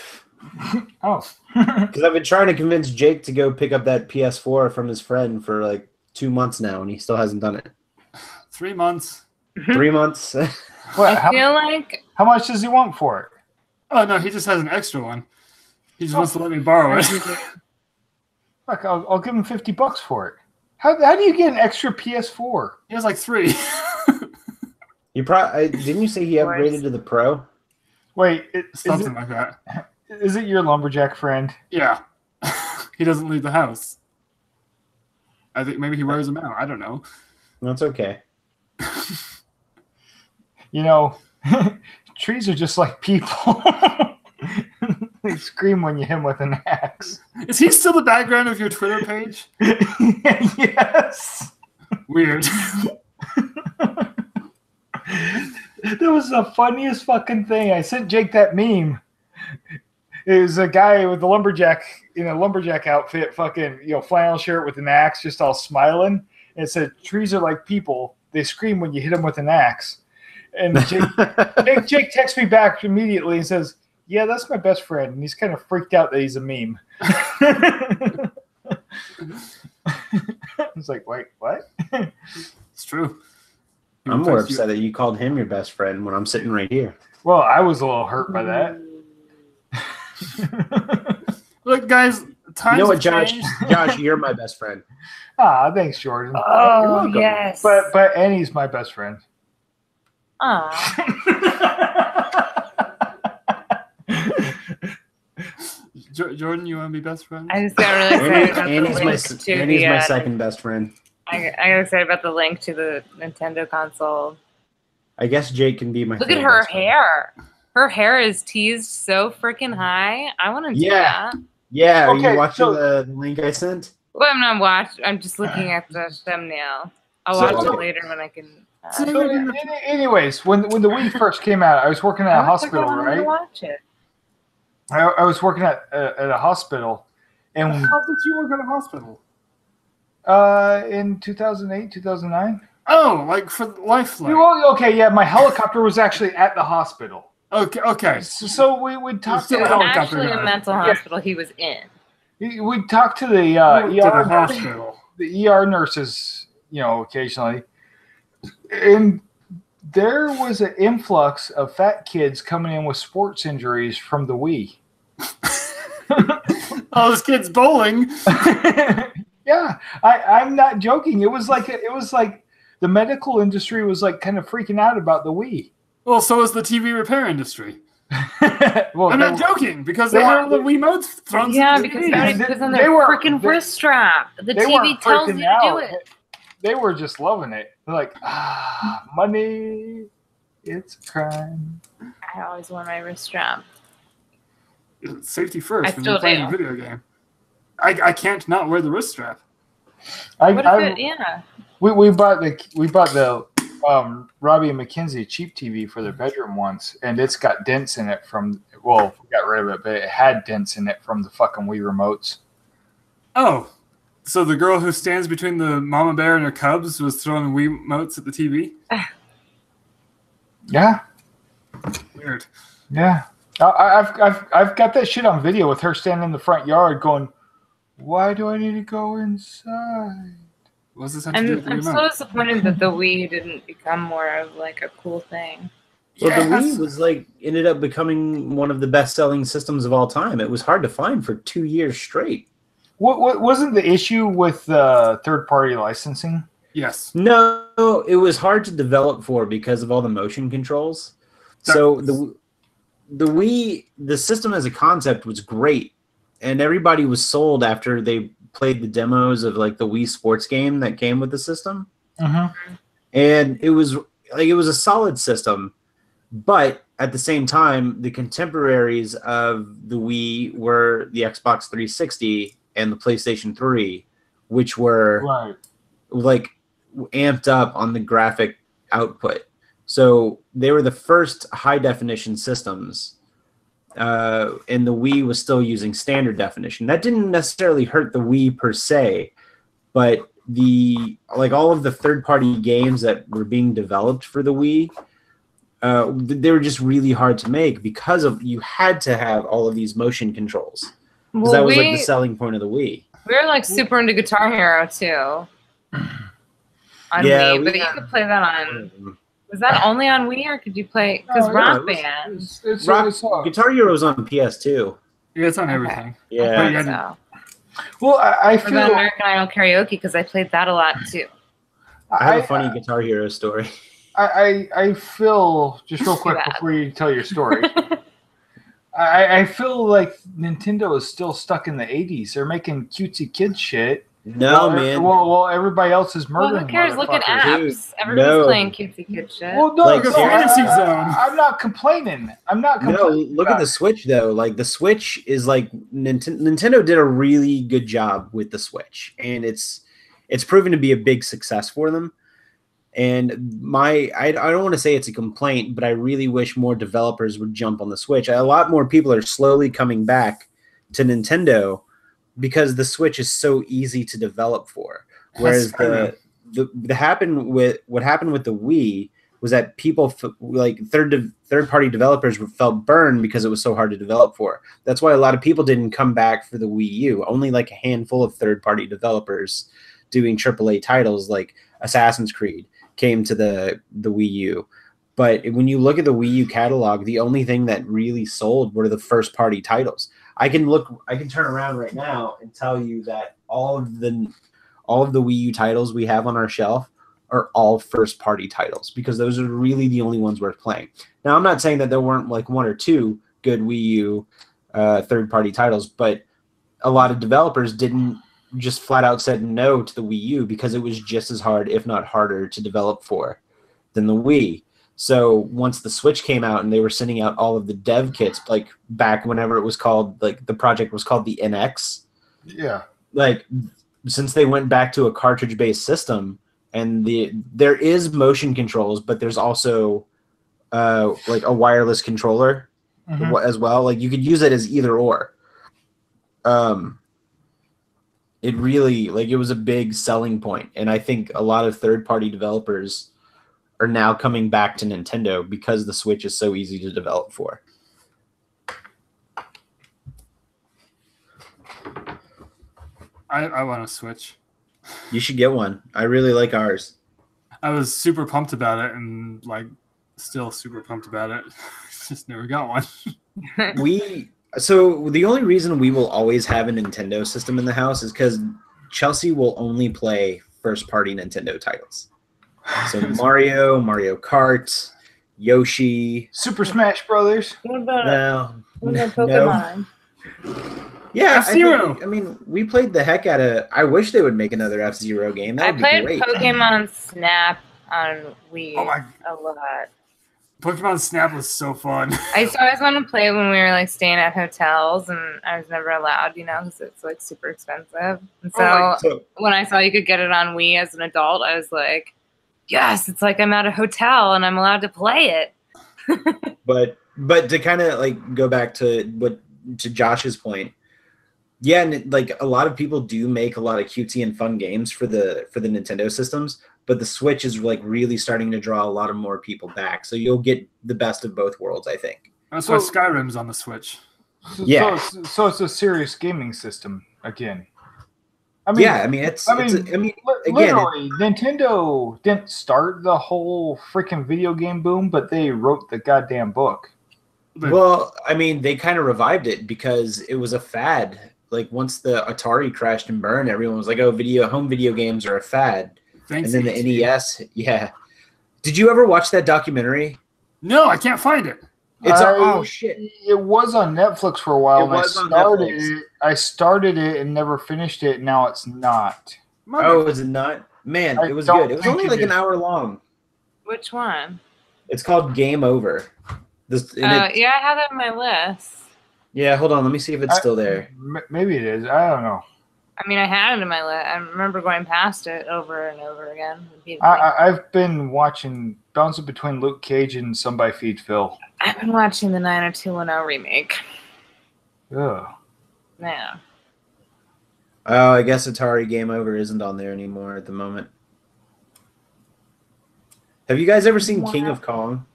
Oh. Because I've been trying to convince Jake to go pick up that PS4 from his friend for like 2 months now, and he still hasn't done it. 3 months. 3 months. How much does he want for it? Oh no, he just has an extra one. He just wants to let me borrow it. Fuck, I'll give him $50 for it. How do you get an extra PS4? He has like 3. You didn't you say he upgraded to the Pro? Wait, something like that. Is it your lumberjack friend? Yeah. He doesn't leave the house. I think maybe he wears them out. I don't know. That's okay. Trees are just like people. They scream when you hit them with an axe. Is he still the background of your Twitter page? Yes. Weird. That was the funniest fucking thing. I sent Jake that meme. It was a guy with the lumberjack in a lumberjack outfit, fucking flannel shirt with an axe, just all smiling. And it said, "Trees are like people. They scream when you hit them with an axe." And Jake texts me back immediately and says, "Yeah, that's my best friend." And he's kind of freaked out that he's a meme. I was like, "Wait, what?" It's true. I'm more upset that you called him your best friend when I'm sitting right here. Well, I was a little hurt by that. Look, guys, you know what, Josh? Josh, you're my best friend. Ah, thanks, Jordan. Oh, yes. But Annie's my best friend. Jordan, you want to be best friends? I just got really excited about Annie's my second best friend. I got excited about the link to the Nintendo console. I guess Jake can be my. Look at her hair. Her hair is teased so freaking high. I want to do that. Yeah. Are you watching the link I sent? Well, I'm not watching. I'm just looking at the thumbnail. I'll watch it later when I can. Anyways, when the Wii first came out, I was working at a hospital, right? To watch it. I was working at a hospital, and how did you work at a hospital? In 2008, 2009. Oh, like for Lifeline. Well, okay, yeah, my helicopter was actually at the hospital. Okay. So we would talk to actually a mental hospital he was in. We'd talk to the ER hospital, the ER nurses, occasionally, and there was an influx of fat kids coming in with sports injuries from the Wii. All those kids bowling. Yeah, I'm not joking. It was like the medical industry was like kind of freaking out about the Wii. Well, so is the TV repair industry. Well, I'm not joking because they had all the Wiimotes thrown. Yeah, because everybody puts on their freaking wrist strap. The TV tells you to do it. They were just loving it. They're like, money, it's a crime. I always wear my wrist strap. Safety first when you're playing a video game. I can't not wear the wrist strap. We bought the Robbie and McKenzie cheap TV for their bedroom once, and it's got dents in it from. Well, we got rid of it, but it had dents in it from the fucking Wii remotes. Oh, so the girl who stands between the mama bear and her cubs was throwing Wii remotes at the TV? Yeah. Weird. Yeah. I've got that shit on video with her standing in the front yard going, "Why do I need to go inside?" What's this have to do with the remote? I'm so disappointed that the Wii didn't become more of like a cool thing. Well, the Wii was ended up becoming one of the best-selling systems of all time. It was hard to find for 2 years straight. What wasn't the issue with third-party licensing? Yes. No, it was hard to develop for because of all the motion controls. So the Wii, the system as a concept was great, and everybody was sold after they played the demos of like the Wii Sports game that came with the system. Mm-hmm. And it was a solid system, but at the same time, the contemporaries of the Wii were the Xbox 360 and the PlayStation 3, which were like amped up on the graphic output. So they were the first high definition systems, and the Wii was still using standard definition. That didn't necessarily hurt the Wii per se, but all of the third party games that were being developed for the Wii, they were just really hard to make because you had to have all of these motion controls. Because that was like the selling point of the Wii. We were like super into Guitar Hero too. On Wii, but you could play that on. Was that only on Wii, or could you play? Because Rock Band. Guitar Hero was on PS2. Yeah, it's on everything. Yeah. Well, I feel American Idol karaoke because I played that a lot too. I have a funny Guitar Hero story. I feel just real quick before you tell your story. I feel like Nintendo is still stuck in the 80s. They're making cutesy kid shit. No, man. Well, everybody else is murdering. Well, who cares? Look at apps. Dude, everybody's playing cutesy kid shit. Well, no, Fantasy Zone. I'm not complaining. No, look at the Switch though. Like the Switch is like Nintendo did a really good job with the Switch, and it's proven to be a big success for them. And I don't want to say it's a complaint, but I really wish more developers would jump on the Switch. A lot more people are slowly coming back to Nintendo because the Switch is so easy to develop for. Whereas what happened with the Wii was that people like third party developers felt burned because it was so hard to develop for. That's why a lot of people didn't come back for the Wii U. Only like a handful of third party developers doing AAA titles like Assassin's Creed came to the Wii U. But when you look at the Wii U catalog, the only thing that really sold were the first party titles. I can turn around right now and tell you that all of the Wii U titles we have on our shelf are all first party titles because those are really the only ones worth playing. Now, I'm not saying that there weren't like one or two good Wii U third party titles, but a lot of developers didn't just flat out said no to the Wii U because it was just as hard, if not harder, to develop for than the Wii. So once the Switch came out and they were sending out all of the dev kits, like back whenever it was called, like the project was called the NX. Yeah. Like since they went back to a cartridge-based system, and there is motion controls, but there's also like a wireless controller as well. Like you could use it as either or. It really it was a big selling point, and I think a lot of third-party developers are now coming back to Nintendo because the Switch is so easy to develop for. I want a Switch. You should get one. I really like ours. I was super pumped about it and still super pumped about it. Just never got one. So the only reason we will always have a Nintendo system in the house is because Chelsea will only play first-party Nintendo titles. So Mario Kart, Yoshi, Super Smash Brothers. What about Pokemon? Yeah, F-Zero. I mean, we played the heck out of. I wish they would make another F-Zero game. That would be great. I played Pokemon Snap on Wii a lot. Pokemon Snap was so fun. I used to always want to play it when we were staying at hotels, and I was never allowed, because it's super expensive. And so when I saw you could get it on Wii as an adult, I was like, yes, it's like I'm at a hotel and I'm allowed to play it. but to kind of go back to Josh's point, yeah, and a lot of people do make a lot of cutesy and fun games for the Nintendo systems, but the Switch is really starting to draw a lot of more people back. So you'll get the best of both worlds, I think. That's why Skyrim's on the Switch. So it's a serious gaming system again. Literally, Nintendo didn't start the whole freaking video game boom, but they wrote the goddamn book. Well, they kind of revived it because it was a fad. Once the Atari crashed and burned, everyone was like, "Oh, home video games are a fad." Thanks, and then the NES, yeah. Did you ever watch that documentary? No, I can't find it. Oh shit! It was on Netflix for a while. I started it and never finished it. Now it's not. Oh, is it not? Man, it was good. It was only an hour long. Which one? It's called Game Over. I have that on my list. Yeah, hold on. Let me see if it's still there. Maybe it is. I don't know. I had it in my list. I remember going past it over and over again. I've been bouncing between Luke Cage and Somebody Feed Phil. I've been watching the 90210 remake. Ugh. Yeah. Oh, I guess Atari Game Over isn't on there anymore at the moment. Have you guys ever seen King of Kong?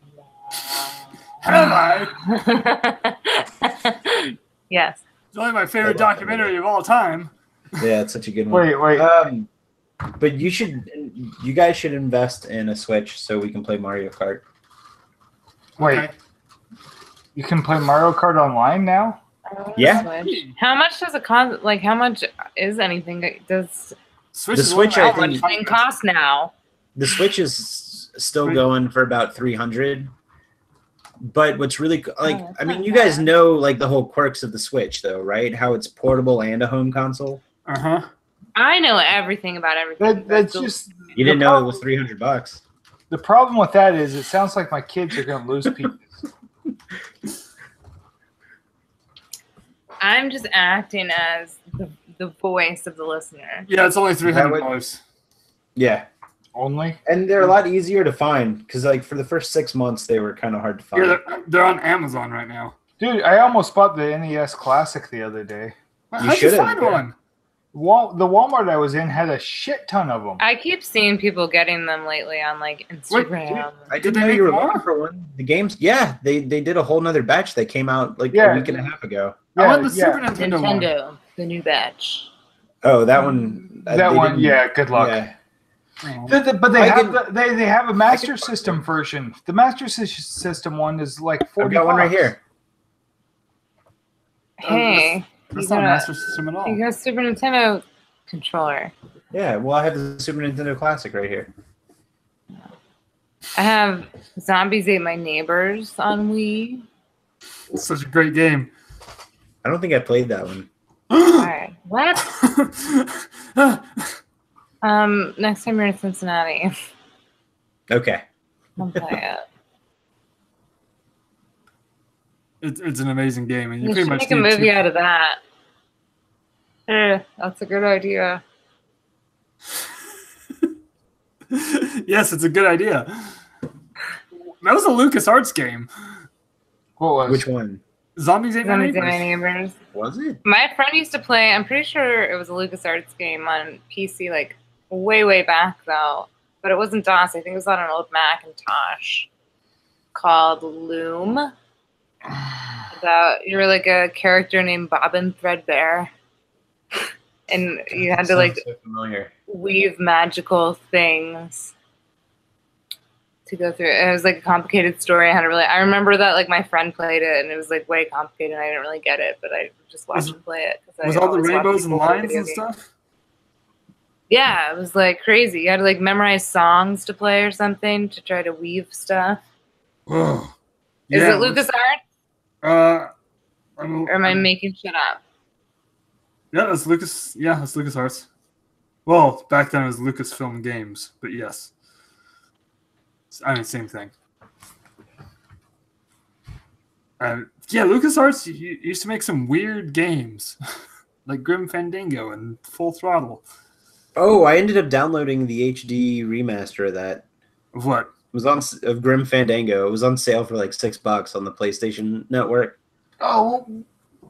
Have I? Yes. It's only my favorite documentary of all time. Yeah, it's such a good one. Wait. But you guys should invest in a Switch so we can play Mario Kart. Wait. Okay. You can play Mario Kart online now? Yeah. Switch. How much does it cost? How much is anything? Does Switch the Switch? how much thing cost now? The Switch is still going for about $300. But what's really you guys know the whole quirks of the Switch, though, right? How it's portable and a home console. I know everything about everything. That's just you didn't know it was $300. The problem with that is it sounds like my kids are going to lose pieces. I'm just acting as the voice of the listener. Yeah, it's only $300. Yeah. Only? And they're a lot easier to find because, for the first 6 months, they were kind of hard to find. Yeah, they're on Amazon right now. Dude, I almost bought the NES Classic the other day. How'd you find one? The Walmart I was in had a shit ton of them. I keep seeing people getting them lately on Instagram. Wait, dude, I didn't know you were looking for one. The games, yeah, they did a whole nother batch that came out a week and a half ago. I want the Super Nintendo one. The new batch. Oh, that one. Good luck. Yeah. But they have a Master System version. The Master System one is like $40. I've got one right here. Hey, that's not Master System at all. You got a Super Nintendo controller. Yeah, well, I have the Super Nintendo Classic right here. I have Zombies Ate My Neighbors on Wii. It's such a great game. I don't think I played that one. Alright. What? Next time you're in Cincinnati. Okay. I'll play it. It's an amazing game, and you We pretty should much make a movie out of that. That's a good idea. Yes, it's a good idea. That was a LucasArts game. What was? Which one? Zombies Ate My Zombies Ate Neighbors. My Neighbors. Was it? My friend used to play, I'm pretty sure it was a LucasArts game on PC, like way back though. But it wasn't DOS. I think it was on an old Macintosh called Loom. You were like a character named Bobbin Threadbare. And you had to like so familiar. weave magical things to go through. It was like a complicated story. I remember that like my friend played it and it was like way complicated and I didn't really get it, but I just watched him play it. Was all the rainbows and lines and stuff? Yeah, it was like crazy. You had to like memorize songs to play or something to try to weave stuff. Oh, Is it LucasArts? Or am I making shit up? Yeah, that's Lucas. Yeah, that's LucasArts. Well, back then it was Lucasfilm Games, but yes. I mean, same thing. Yeah, LucasArts used to make some weird games, like Grim Fandango and Full Throttle. Oh, I ended up downloading the HD remaster of that. Of what? It was of Grim Fandango. It was on sale for like $6 on the PlayStation Network. Oh,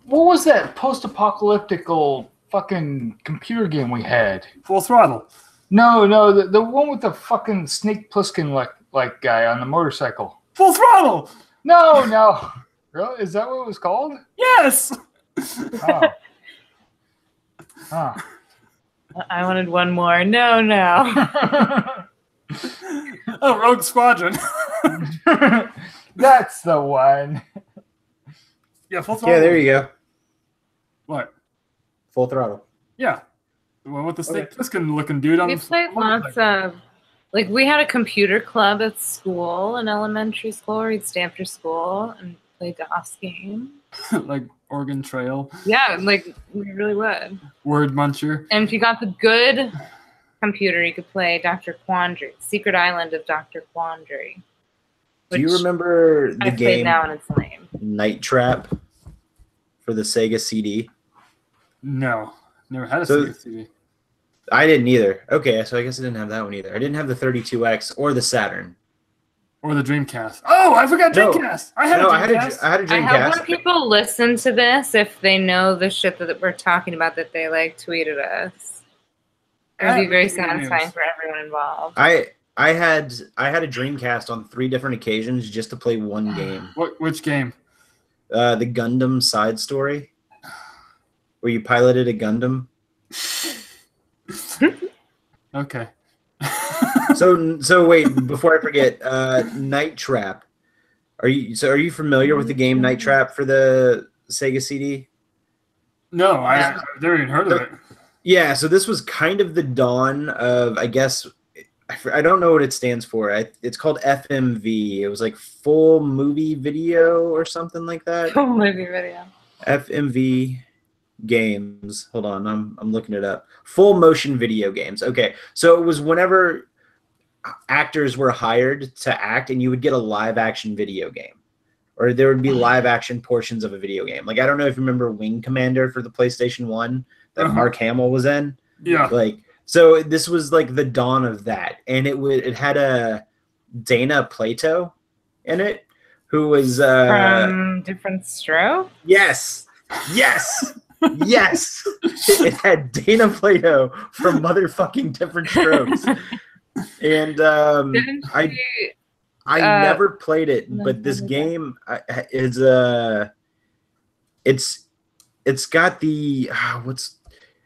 what was that post-apocalyptic old fucking computer game we had? Full Throttle. No, the one with the fucking Snake Plissken like guy on the motorcycle. Full Throttle. No. Really? Is that what it was called? Yes. Oh. I wanted one more. No. Oh, Rogue Squadron. That's the one. Yeah, Full Throttle. Yeah, there you go. What? Full Throttle. Yeah. The one with the Snake Plissken looking dude on We played lots of, like, we had a computer club at school, in elementary school, where we'd stay after school and play DOS games. like Oregon Trail. Yeah, like, we really would. Word Muncher. And if you got the good computer, you could play Dr. Quandary, Secret Island of Dr. Quandary. Do you remember the game now and it's lame. Night Trap for the Sega CD? No. Never had a Sega CD. I didn't either. Okay, so I guess I didn't have that one either. I didn't have the 32X or the Saturn. Or the Dreamcast. Oh, I forgot Dreamcast. I had a Dreamcast. I had a Dreamcast. I hope when people listen to this, if they know the shit that we're talking about, that they like tweeted us. It would be very satisfying for everyone involved. I had a Dreamcast on 3 different occasions just to play one game. Which game? The Gundam Side Story, where you piloted a Gundam. Okay. So wait, before I forget, Night Trap. Are you familiar with the game Night Trap for the Sega CD? No, I've never even heard of it. Yeah, so this was kind of the dawn of, I guess, I don't know what it stands for. It's called FMV. It was like full movie video or something like that. Full movie video. FMV games. Hold on, I'm looking it up. Full motion video games. Okay, so it was whenever actors were hired to act, and you would get a live action video game, or there would be live action portions of a video game. Like, I don't know if you remember Wing Commander for the PlayStation 1 that Mark Hamill was in. Yeah. Like, so this was like the dawn of that, and it had a Dana Plato in it, who was from Different Stroke. Yes. It had Dana Plato from motherfucking Different Strokes. And I never played it, but this game is it's got the it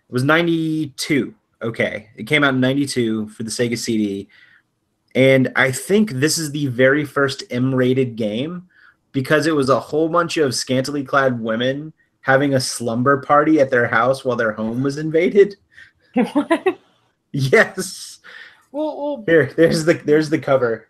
was 92. okay. It came out in 92 for the Sega CD. And I think this is the very first M-rated game because it was a whole bunch of scantily clad women having a slumber party at their house while their home was invaded. What? Yes. Well, there's the cover.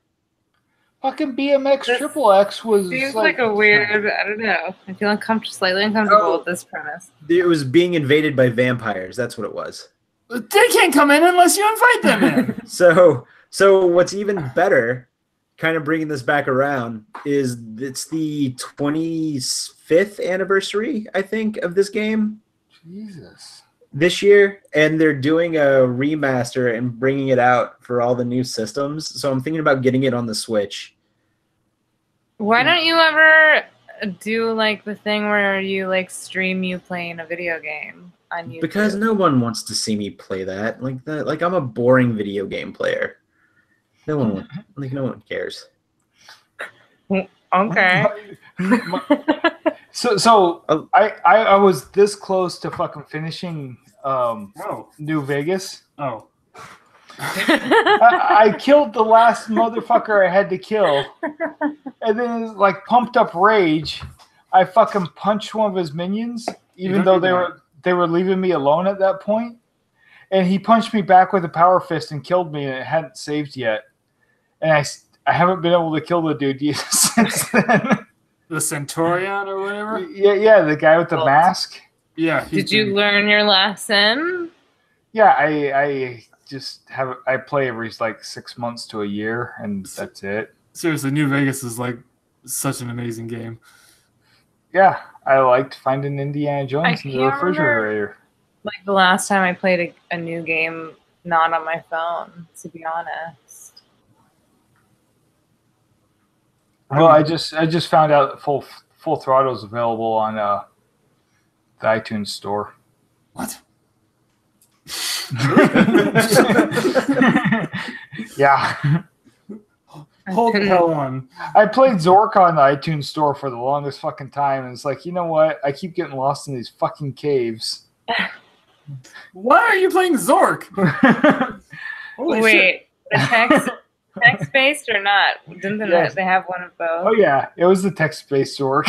fucking BMX Triple X was Seems like a weird. I don't know. I feel slightly uncomfortable with this premise. It was being invaded by vampires. That's what it was. They can't come in unless you invite them in. So what's even better, kind of bringing this back around, is it's the 25th anniversary, I think, of this game. Jesus. This year, and they're doing a remaster and bringing it out for all the new systems. So I'm thinking about getting it on the Switch. Why don't you ever do like the thing where you like stream you playing a video game on YouTube? Because no one wants to see me play that. Like I'm a boring video game player. No one cares. Okay. So I was this close to fucking finishing New Vegas. Oh. I killed the last motherfucker I had to kill. And then like pumped up rage, I fucking punched one of his minions, even though they were leaving me alone at that point. And he punched me back with a power fist and killed me, and it hadn't saved yet. And I haven't been able to kill the dude since then. The Centurion or whatever? Yeah, the guy with the mask. Yeah. Did you learn your lesson? Yeah, I just I play every like 6 months to a year, and that's it. Seriously, New Vegas is like such an amazing game. Yeah, I liked finding Indiana Jones in the refrigerator. Like the last time I played a new game, not on my phone, to be honest. Well, I just found out that Full Throttle is available on the iTunes store. What? Yeah. Hold the hell on. I played Zork on the iTunes store for the longest fucking time, and it's like, you know what? I keep getting lost in these fucking caves. Why are you playing Zork? Wait, the text-based or not? Didn't they have one of both? Oh yeah, it was the text-based Zork.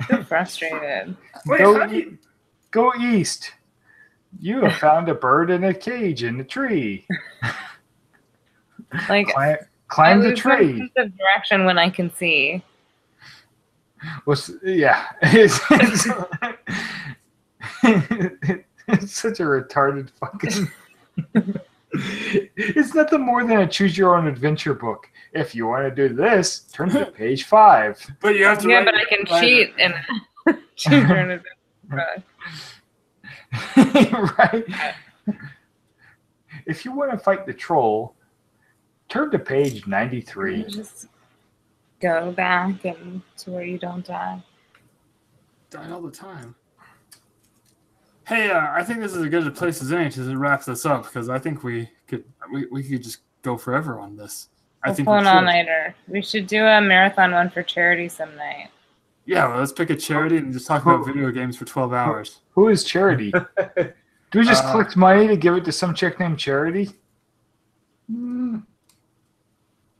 So frustrated. Go east. You have found a bird in a cage in a tree. Like climb the tree. Sense of direction when I can see. Yeah. It's such a retarded fucking. It's nothing more than a choose your own adventure book. If you want to do this, turn to page 5. But you have to. Yeah, but I can cheat and choose your own adventure book. Right. If you want to fight the troll, turn to page 93. Just go back and to where you don't die. Die all the time. Hey, I think this is as good a place as any to wrap this up because I think we could just go forever on this. I think an all-nighter. We should do a marathon one for charity some night. Yeah, well, let's pick a charity and just talk about video games for 12 hours. Who is Charity? Do we just collect money to give it to some chick named Charity?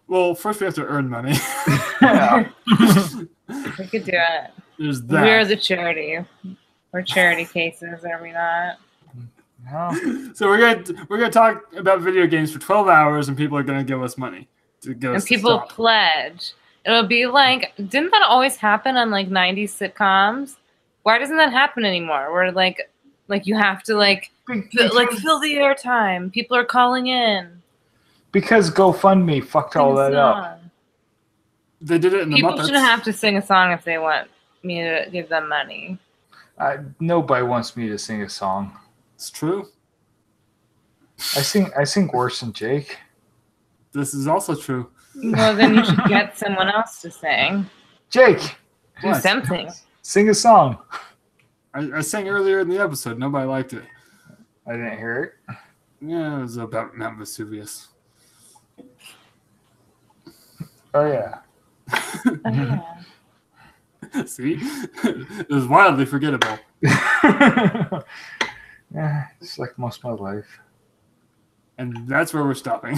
Well, first we have to earn money. Yeah. We could do it. There's that. We're the charity. We're charity cases, are we not? No. So we're gonna talk about video games for 12 hours, and people are gonna give us money to get us. And people pledge. It'll be like, didn't that always happen on like 90s sitcoms? Why doesn't that happen anymore? Where like you have to fill the airtime. People are calling in. Because GoFundMe fucked all that up. They did it in the Muppets. People shouldn't have to sing a song if they want me to give them money. Nobody wants me to sing a song. It's true. I sing worse than Jake. This is also true. Well, then you should get someone else to sing. Jake, do something. Sing a song. I sang earlier in the episode. Nobody liked it. I didn't hear it. Yeah, it was about Mount Vesuvius. Oh yeah. Oh, yeah. See? It was wildly forgettable. Yeah, it's like most of my life. And that's where we're stopping.